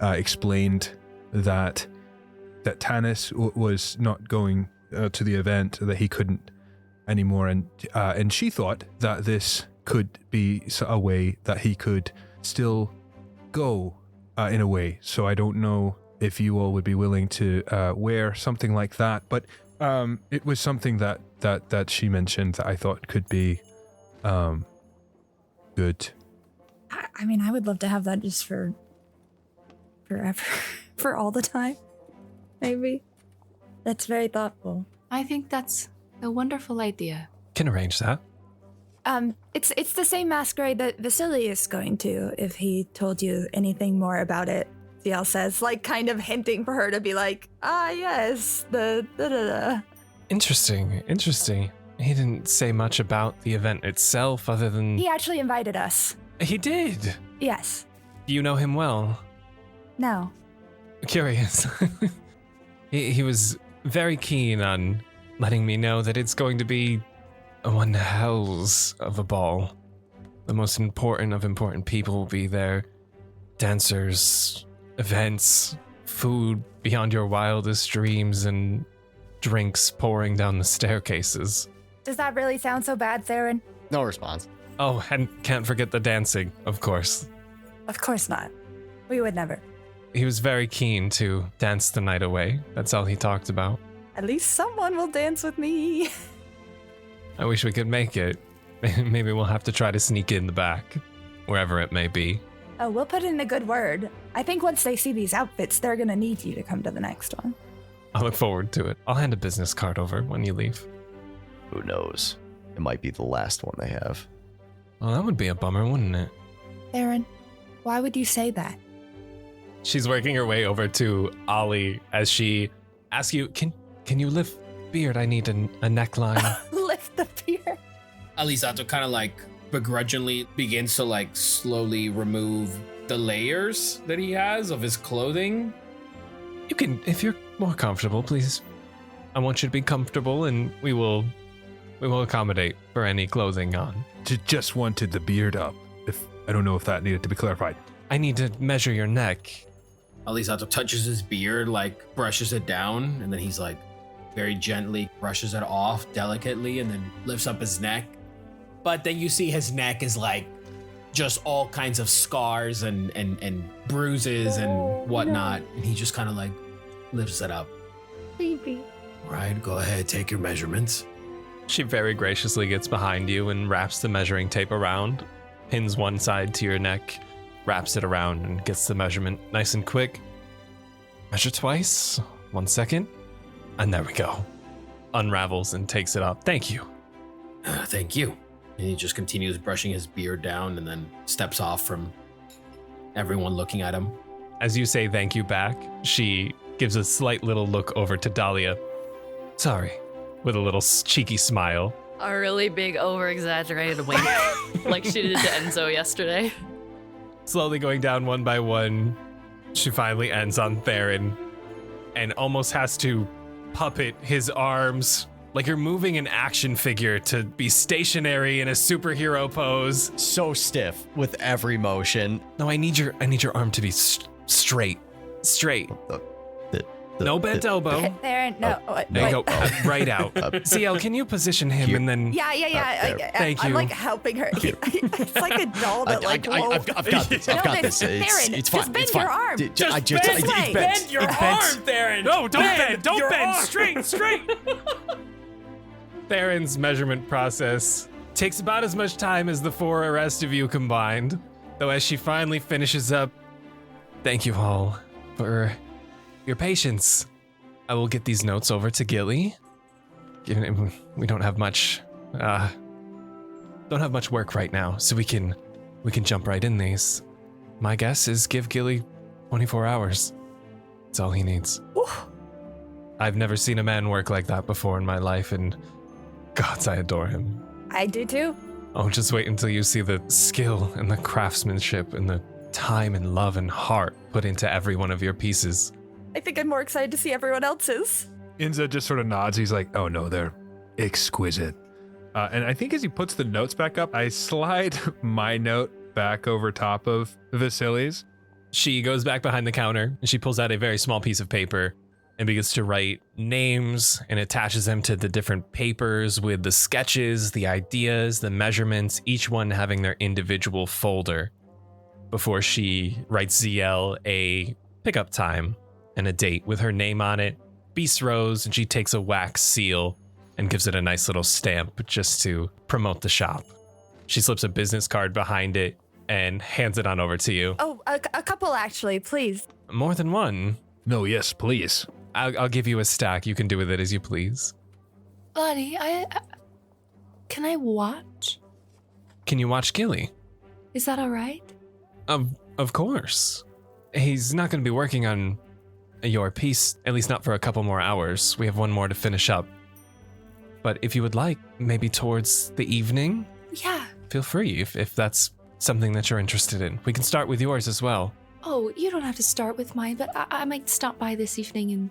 explained that Tanis was not going to the event, that he couldn't anymore, and she thought that this could be a way that he could still go in a way. So I don't know if you all would be willing to wear something like that, but it was something that she mentioned that I thought could be good. I mean, I would love to have that just for forever, for all the time, maybe. That's very thoughtful. I think that's a wonderful idea. Can arrange that. It's the same masquerade that Vasily is going to, if he told you anything more about it. Zielle says, like, kind of hinting for her to be like, yes, the da-da-da. Interesting. He didn't say much about the event itself other than... He actually invited us. He did? Yes. Do you know him well? No. Curious. He was very keen on letting me know that it's going to be one hells of a ball. The most important of important people will be there. Dancers, events, food beyond your wildest dreams, and drinks pouring down the staircases. Does that really sound so bad, Theren? No response. Oh, and can't forget the dancing, of course. Of course not. We would never. He was very keen to dance the night away. That's all he talked about. At least someone will dance with me. I wish we could make it. Maybe we'll have to try to sneak in the back, wherever it may be. Oh, we'll put in a good word. I think once they see these outfits, they're gonna need you to come to the next one. I look forward to it. I'll hand a business card over when you leave. Who knows? It might be the last one they have. Well, that would be a bummer, wouldn't it? Theren, why would you say that? She's working her way over to Ollie as she asks you, can you lift beard? I need a neckline. Lift the beard. Alizzato kind of like begrudgingly begins to like slowly remove the layers that he has of his clothing. You can, if you're more comfortable, please. I want you to be comfortable, and we will accommodate for any clothing on. Just wanted the beard up. I don't know if that needed to be clarified. I need to measure your neck. Alizzato touches his beard, like brushes it down, and then he's like very gently brushes it off delicately and then lifts up his neck. But then you see his neck is like just all kinds of scars and bruises and whatnot. No. And he just kind of like lifts it up. Baby. All right, go ahead, take your measurements. She very graciously gets behind you and wraps the measuring tape around, pins one side to your neck, wraps it around, and gets the measurement nice and quick. Measure twice, 1 second, and there we go. Unravels and takes it up. Thank you. Thank you. And he just continues brushing his beard down and then steps off from everyone looking at him. As you say thank you back, she gives a slight little look over to Dahlia. Sorry, with a little cheeky smile. A really big over-exaggerated wink, like she did to Enzo yesterday. Slowly going down one by one, she finally ends on Theren and almost has to puppet his arms like you're moving an action figure to be stationary in a superhero pose. So stiff with every motion. No, I need your arm to be straight. No bent elbow. Theren, no. There you go. Right out. Zielle, can you position him Here. and then... Yeah. Thank you. I'm like helping her. It's like a doll that I've got this. I've got this. Theren, It's fine. just bend It's fine. your arm. Bend your arm, Theren. No, don't bend. Don't your bend. arm. Straight. Theron's measurement process takes about as much time as the 4 rest of you combined. Though as she finally finishes up, thank you all for your patience. I will get these notes over to Gilly. Given we don't have much work right now, so we can jump right in these. My guess is give Gilly 24 hours. That's all he needs. I've never seen a man work like that before in my life, and gods, I adore him. I do too. Oh, just wait until you see the skill and the craftsmanship and the time and love and heart put into every one of your pieces. I think I'm more excited to see everyone else's. Enzo just sort of nods. He's like, oh no, they're exquisite. And I think as he puts the notes back up, I slide my note back over top of Vasily's. She goes back behind the counter and she pulls out a very small piece of paper and begins to write names and attaches them to the different papers with the sketches, the ideas, the measurements, each one having their individual folder before she writes Zielle a pickup time and a date with her name on it, bistros, and she takes a wax seal and gives it a nice little stamp just to promote the shop. She slips a business card behind it and hands it on over to you. Oh, a couple actually, please. More than one. No, yes, please. I'll give you a stack. You can do with it as you please. Buddy, can I watch? Can you watch Gilly? Is that all right? Of course. He's not going to be working on your piece, at least not for a couple more hours. We have one more to finish up. But if you would like, maybe towards the evening, Yeah. feel free if that's something that you're interested in. We can start with yours as well. Oh, you don't have to start with mine, but I might stop by this evening and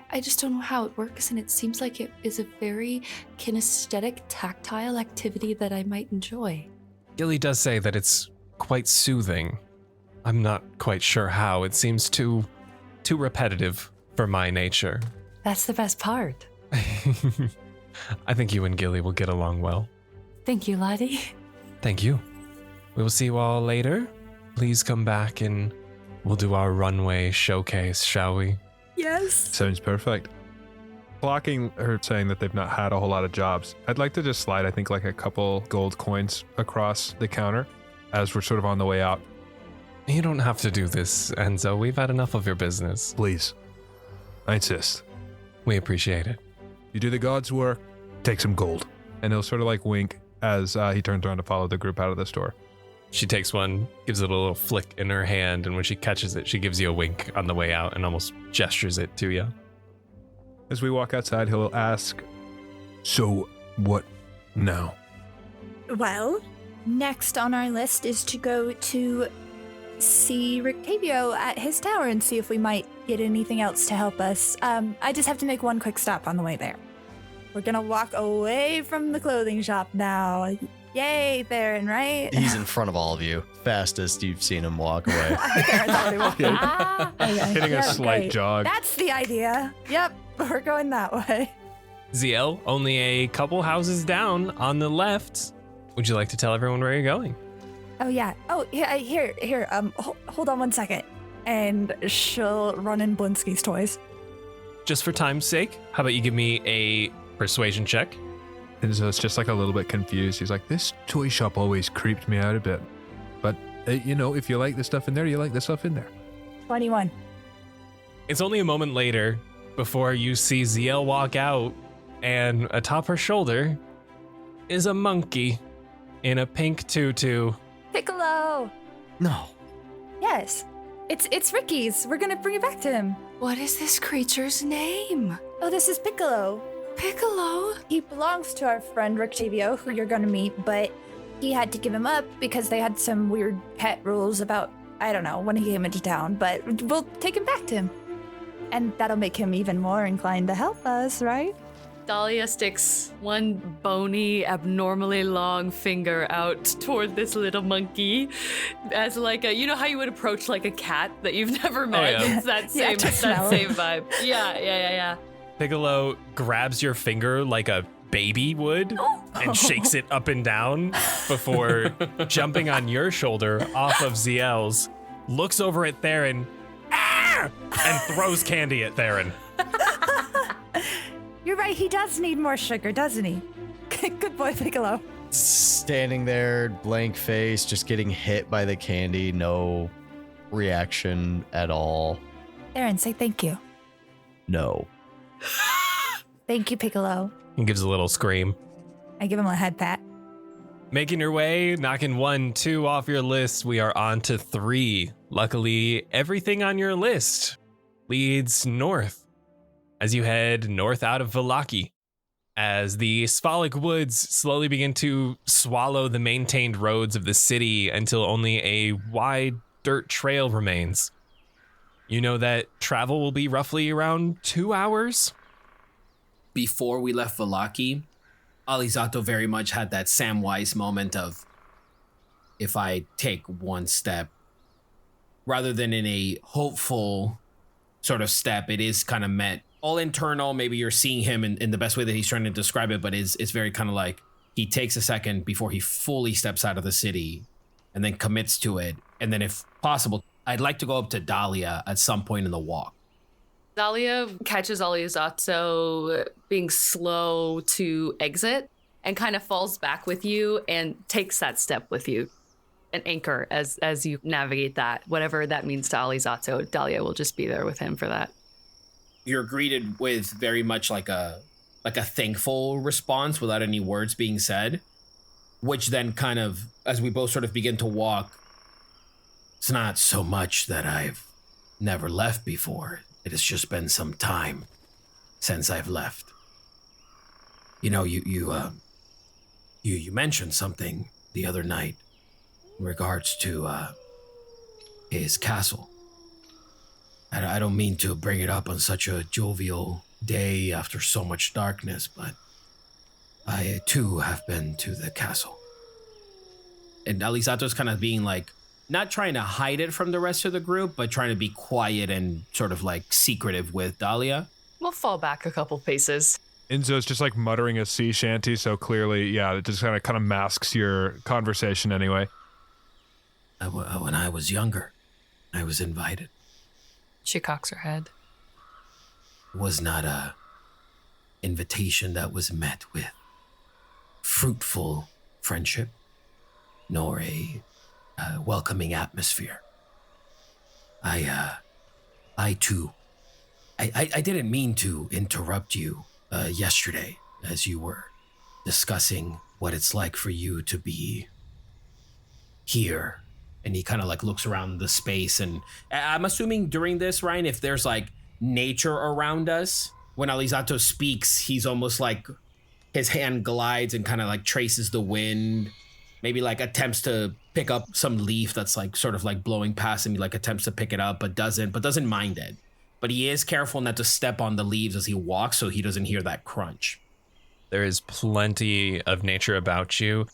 I just don't know how it works, and it seems like it is a very kinesthetic, tactile activity that I might enjoy. Gilly does say that it's quite soothing. I'm not quite sure how. It seems too repetitive for my nature. That's the best part. I think you and Gilly will get along well. Thank you, laddie. Thank you. We will see you all later. Please come back and we'll do our runway showcase, shall we? Yes. Sounds perfect. Blocking her saying that they've not had a whole lot of jobs, I'd like to just slide, I think, like a couple gold coins across the counter as we're sort of on the way out. You don't have to do this, Enzo. We've had enough of your business. Please. I insist. We appreciate it. You do the God's work, take some gold. And he'll sort of like wink as he turns around to follow the group out of the store. She takes one, gives it a little flick in her hand, and when she catches it, she gives you a wink on the way out and almost gestures it to you. As we walk outside, he'll ask, so what now? Well, next on our list is to go to see Rick P.O at his tower and see if we might get anything else to help us. I just have to make one quick stop on the way there. We're gonna walk away from the clothing shop now. Yay, Theren, right? He's in front of all of you, fastest you've seen him walk away. Theren's already walking. Okay. Hitting a Yeah, slight great. jog. That's the idea. Yep, we're going that way. Zielle, only a couple houses down on the left. Would you like to tell everyone where you're going? Oh yeah. Oh yeah. Here. Hold on 1 second, and she'll run in Blinsky's toys. just for time's sake, how about you give me a persuasion check? And so it's just like a little bit confused. He's like, this toy shop always creeped me out a bit. But, if you like the stuff in there, you like the stuff in there. 21. It's only a moment later before you see Zielle walk out, and atop her shoulder is a monkey in a pink tutu. Piccolo! No. Yes. It's Ricky's. We're gonna bring it back to him. What is this creature's name? Oh, this is Piccolo. Piccolo? He belongs to our friend Rick P.O, who you're gonna meet, but he had to give him up because they had some weird pet rules about, I don't know, when he came into town, but we'll take him back to him. And that'll make him even more inclined to help us, right? Dahlia sticks one bony, abnormally long finger out toward this little monkey as like a, you know how you would approach like a cat that you've never met? yeah. It's that Yeah, same, to it's that smell same vibe. Yeah. Piccolo grabs your finger like a baby would and shakes it up and down before jumping on your shoulder off of Zielle's, looks over at Theren, and throws candy at Theren. You're right, he does need more sugar, doesn't he? Good boy, Piccolo. Standing there, blank face, just getting hit by the candy, no reaction at all. Theren, say thank you. No. Thank you, Piccolo. He gives a little scream. I give him a head pat. Making your way, knocking 1, 2 off your list, we are on to 3. Luckily, everything on your list leads north as you head north out of Vallaki. As the Sphalic woods slowly begin to swallow the maintained roads of the city until only a wide dirt trail remains. You know that travel will be roughly around 2 hours. Before we left Vallaki, Alizzato very much had that Samwise moment of, if I take one step, rather than in a hopeful sort of step, it is kind of met all internal. Maybe you're seeing him in the best way that he's trying to describe it, but it's very kind of like he takes a second before he fully steps out of the city and then commits to it. And then if possible, I'd like to go up to Dahlia at some point in the walk. Dahlia catches Alizzato being slow to exit and kind of falls back with you and takes that step with you. An anchor as you navigate that. Whatever that means to Alizzato, Dahlia will just be there with him for that. You're greeted with very much like a thankful response without any words being said, which then kind of, as we both sort of begin to walk, it's not so much that I've never left before. It has just been some time since I've left. You know, you mentioned something the other night in regards to his castle. I don't mean to bring it up on such a jovial day after so much darkness, but I too have been to the castle. And Alizzato's kind of being like, not trying to hide it from the rest of the group, but trying to be quiet and sort of like secretive with Dahlia. We'll fall back a couple paces. Enzo's just like muttering a sea shanty, so clearly, yeah, it just kind of masks your conversation anyway. When I was younger, I was invited. She cocks her head. It was not a invitation that was met with fruitful friendship, nor a welcoming atmosphere. I didn't mean to interrupt you yesterday as you were discussing what it's like for you to be here. And he kind of like looks around the space, and I'm assuming during this, Ryan, if there's like nature around us, when Alizzato speaks, he's almost like his hand glides and kind of like traces the wind, maybe like attempts to pick up some leaf that's like sort of like blowing past him. He like attempts to pick it up, but doesn't mind it. But he is careful not to step on the leaves as he walks so he doesn't hear that crunch. There is plenty of nature about you.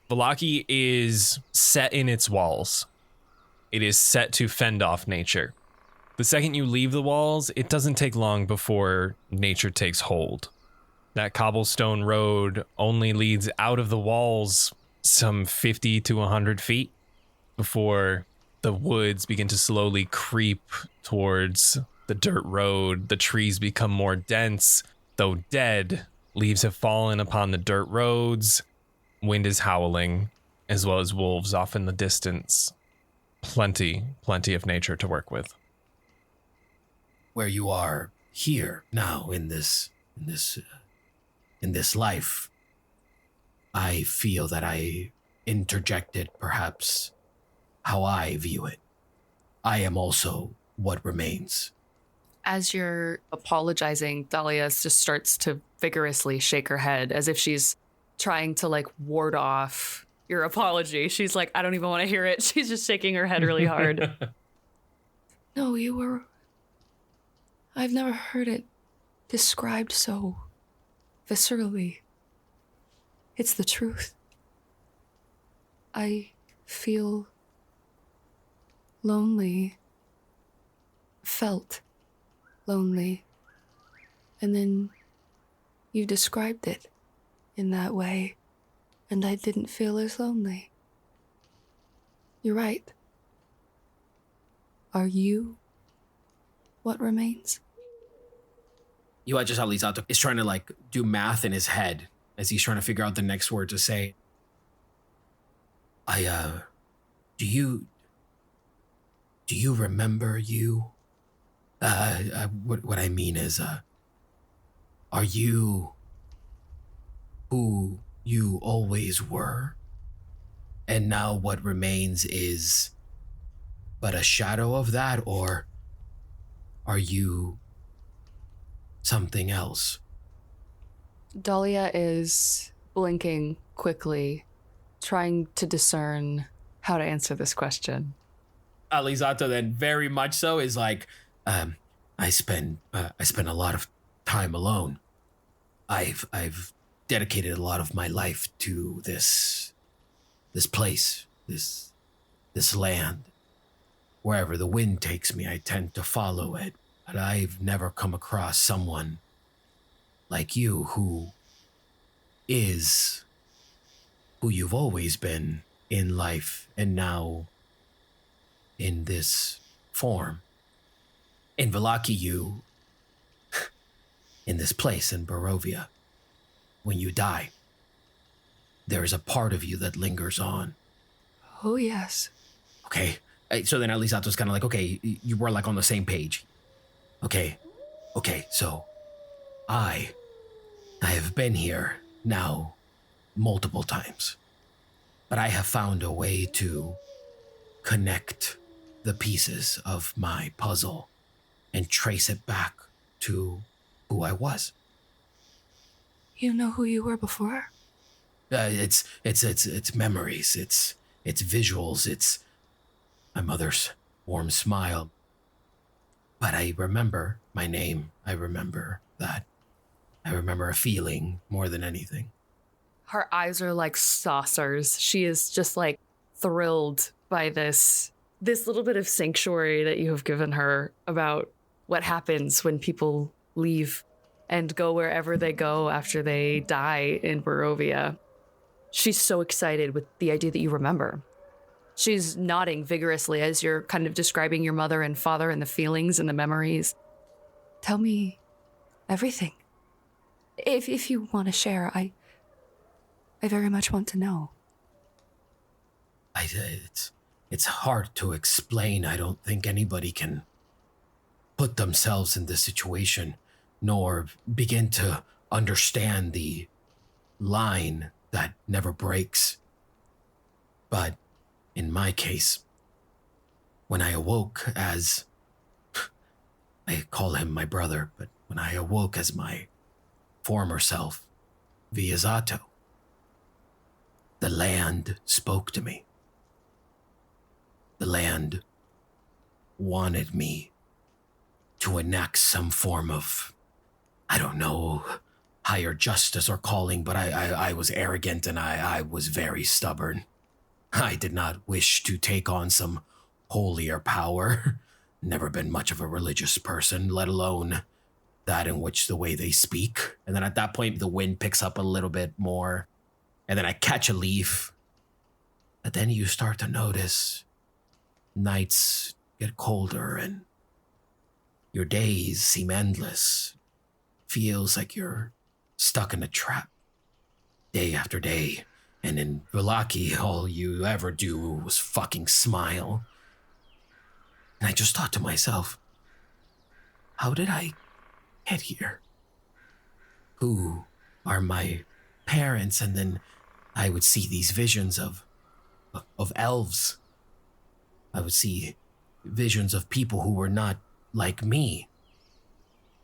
Vallaki is set in its walls. It is set to fend off nature. The second you leave the walls, it doesn't take long before nature takes hold. That cobblestone road only leads out of the walls some 50 to 100 feet before the woods begin to slowly creep towards the dirt road, the trees become more dense, though dead. Leaves have fallen upon the dirt roads. Wind is howling, as well as wolves off in the distance. Plenty of nature to work with. Where you are here now in this life, I feel that I interjected perhaps how I view it. I am also what remains. As you're apologizing, Dahlia just starts to vigorously shake her head as if she's trying to like ward off your apology. She's like, I don't even want to hear it. She's just shaking her head really hard. No, you were... I've never heard it described so viscerally. It's the truth. I feel lonely, felt lonely, and then you described it in that way, and I didn't feel as lonely. You're right. Are you what remains? You watch as Alizzato is trying to like do math in his head as he's trying to figure out the next word to say. Do you remember you? What I mean is, are you who you always were? And now what remains is but a shadow of that, or are you something else? Dahlia is blinking quickly, trying to discern how to answer this question. Alizzato then very much so is like, I spend a lot of time alone. I've dedicated a lot of my life to this place, this land. Wherever the wind takes me, I tend to follow it. But I've never come across someone like you who is who you've always been in life and now in this form. In Vallaki, you, in this place in Barovia, when you die, there is a part of you that lingers on. Oh, yes. Okay. So then Alizzato's kind of like, okay, you were like on the same page. Okay, so I have been here now multiple times, but I have found a way to connect the pieces of my puzzle and trace it back to who I was. You know who you were before? It's memories, it's visuals, it's my mother's warm smile. But I remember my name. I remember that. I remember a feeling more than anything. Her eyes are like saucers. She is just like thrilled by this little bit of sanctuary that you have given her about what happens when people leave and go wherever they go after they die in Barovia. She's so excited with the idea that you remember. She's nodding vigorously as you're kind of describing your mother and father and the feelings and the memories. Tell me everything. If you want to share, I very much want to know. It's hard to explain. I don't think anybody can put themselves in this situation, nor begin to understand the line that never breaks. But in my case, when I awoke as, I call him my brother, but when I awoke as my former self, Alizzato, the land spoke to me. The land wanted me to enact some form of, I don't know, higher justice or calling, but I was arrogant and I was very stubborn. I did not wish to take on some holier power. Never been much of a religious person, let alone that in which the way they speak. And then at that point, the wind picks up a little bit more. And then I catch a leaf. But then you start to notice nights get colder and Your days seem endless. Feels like you're stuck in a trap. Day after day. And in Vallaki, all you ever do was fucking smile. And I just thought to myself, how did I get here? Who are my parents? And then I would see these visions of elves. I would see visions of people who were not like me.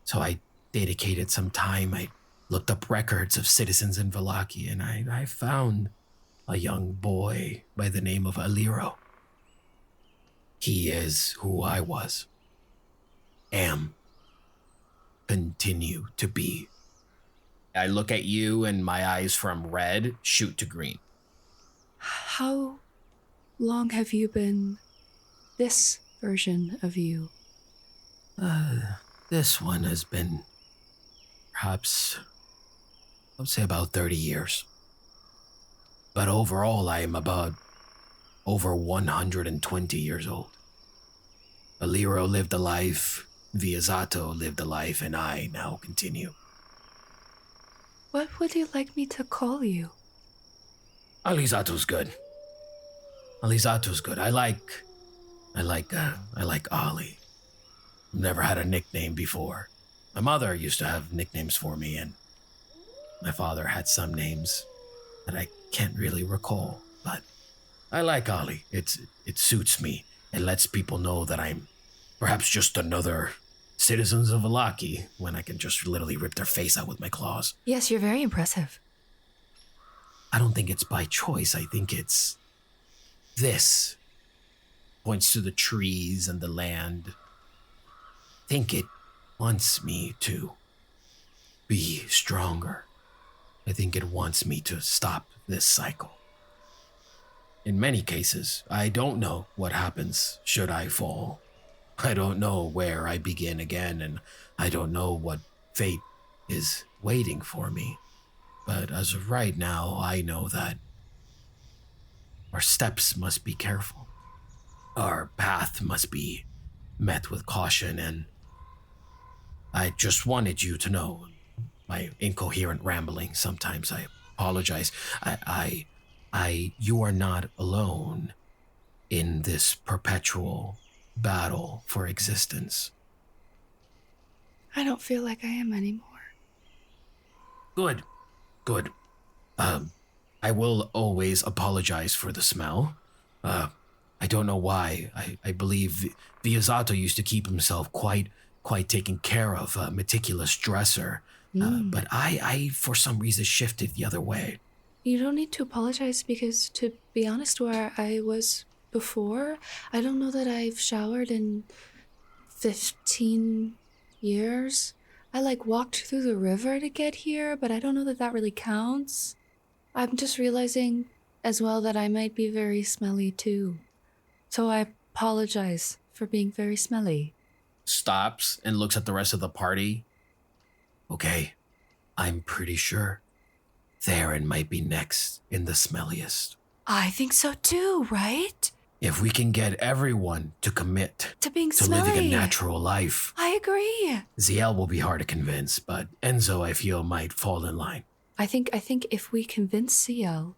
So I dedicated some time. I looked up records of citizens in Vallaki, and I found a young boy by the name of Aliro. He is who I was, am, continue to be. I look at you, and my eyes from red shoot to green. How long have you been this version of you? This one has been perhaps, I would say about 30 years. But overall, I am about over 120 years old. Aliro lived a life, Alizzato lived a life, and I now continue. What would you like me to call you? Alizzato's good. Alizzato's good. I like Ali. Never had a nickname before. My mother used to have nicknames for me, and my father had some names that I can't really recall, but I like Ali. It suits me. It lets people know that I'm perhaps just another citizens of Vallaki when I can just literally rip their face out with my claws. Yes, you're very impressive. I don't think it's by choice. I think it's this. Points to the trees and the land. I think it wants me to be stronger. I think it wants me to stop this cycle. In many cases, I don't know what happens should I fall. I don't know where I begin again, and I don't know what fate is waiting for me. But as of right now, I know that our steps must be careful. Our path must be met with caution, and I just wanted you to know. My incoherent rambling, sometimes I apologize. You are not alone in this perpetual battle for existence. I don't feel like I am anymore. Good. I will always apologize for the smell. I don't know why. I believe Alizzato used to keep himself quite taken care of, a meticulous dresser. But I, for some reason, shifted the other way. You don't need to apologize because, to be honest, where I was before, I don't know that I've showered in 15 years. I walked through the river to get here, but I don't know that really counts. I'm just realizing as well that I might be very smelly too. So I apologize for being very smelly. Stops and looks at the rest of the party. Okay, I'm pretty sure Theren might be next in the smelliest. I think so too, right? If we can get everyone to commit to being to smelly, living a natural life. I agree. Zielle will be hard to convince, but Enzo, I feel, might fall in line. I think if we convince Zielle...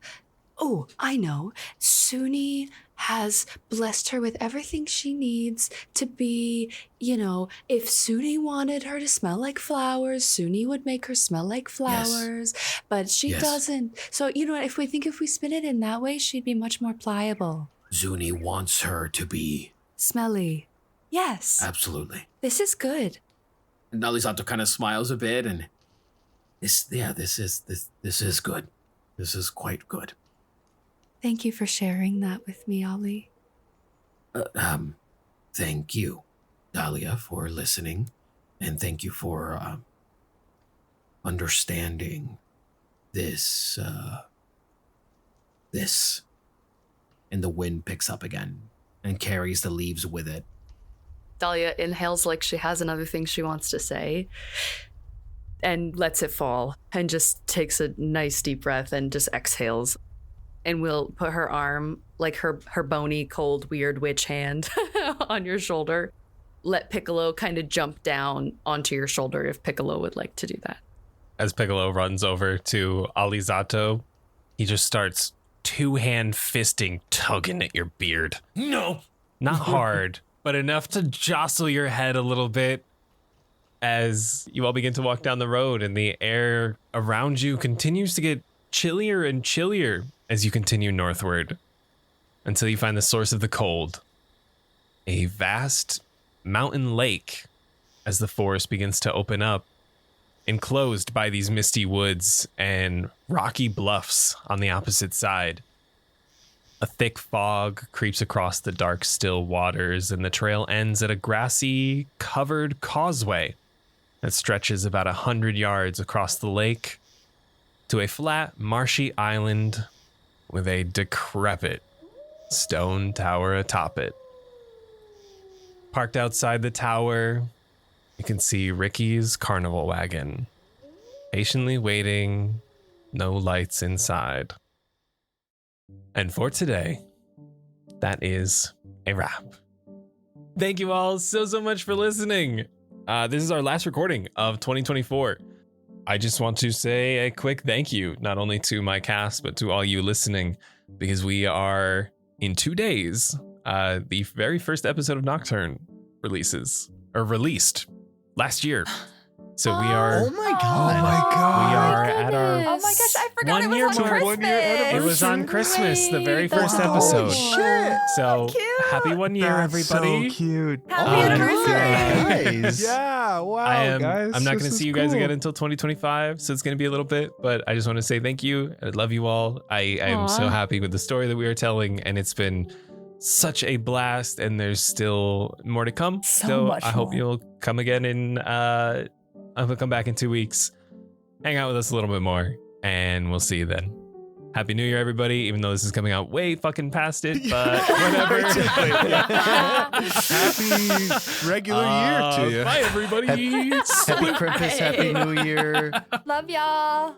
Oh, I know. Suni has blessed her with everything she needs to be, if Suni wanted her to smell like flowers, Suni would make her smell like flowers, yes. But she doesn't. So, you know what, if we spin it in that way, she'd be much more pliable. Suni wants her to be... smelly. Yes. Absolutely. This is good. And Alizzato kind of smiles a bit, and this is good. This is quite good. Thank you for sharing that with me, Ollie. Thank you, Dahlia, for listening, and thank you for understanding this. And the wind picks up again and carries the leaves with it. Dahlia inhales like she has another thing she wants to say and lets it fall and just takes a nice deep breath and just exhales. And we'll put her arm, her bony, cold, weird witch hand on your shoulder. let Piccolo kind of jump down onto your shoulder if Piccolo would like to do that. As Piccolo runs over to Alizzato, he just starts two-hand fisting, tugging at your beard. No. Not hard, but enough to jostle your head a little bit as you all begin to walk down the road, and the air around you continues to get chillier and chillier as you continue northward until you find the source of the cold, a vast mountain lake as the forest begins to open up, enclosed by these misty woods and rocky bluffs on the opposite side. A thick fog creeps across the dark, still waters, and the trail ends at a grassy, covered causeway that stretches about 100 yards across the lake to a flat, marshy island with a decrepit stone tower atop it. Parked outside the tower, you can see Ricky's carnival wagon, patiently waiting, no lights inside. And for today, that is a wrap. Thank you all so much for listening. This is our last recording of 2024. I just want to say a quick thank you, not only to my cast, but to all you listening, because we are, in 2 days, the very first episode of Nocturne released last year. So we are. Oh my god! We are at our. Oh my gosh, I forgot 1 it year was on mark. Christmas. It was on Christmas, the very first Oh, episode. shit. So Cute. happy 1 year, That's everybody. so cute. Happy anniversary. Guys. Yeah, wow, I'm guys. not going this to is see you guys cool. again until 2025, so it's going to be a little bit, but I just want to say thank you. I love you all. I am so Aw. happy with the story that we are telling, and it's been such a blast, and there's still more to come. So much I hope more. you'll come again I'm going to come back in 2 weeks, hang out with us a little bit more, and we'll see you then. Happy New Year, everybody, even though this is coming out way fucking past it, but whatever. Happy regular year to you. Bye, everybody. Happy Krampus, Happy New Year. Love y'all.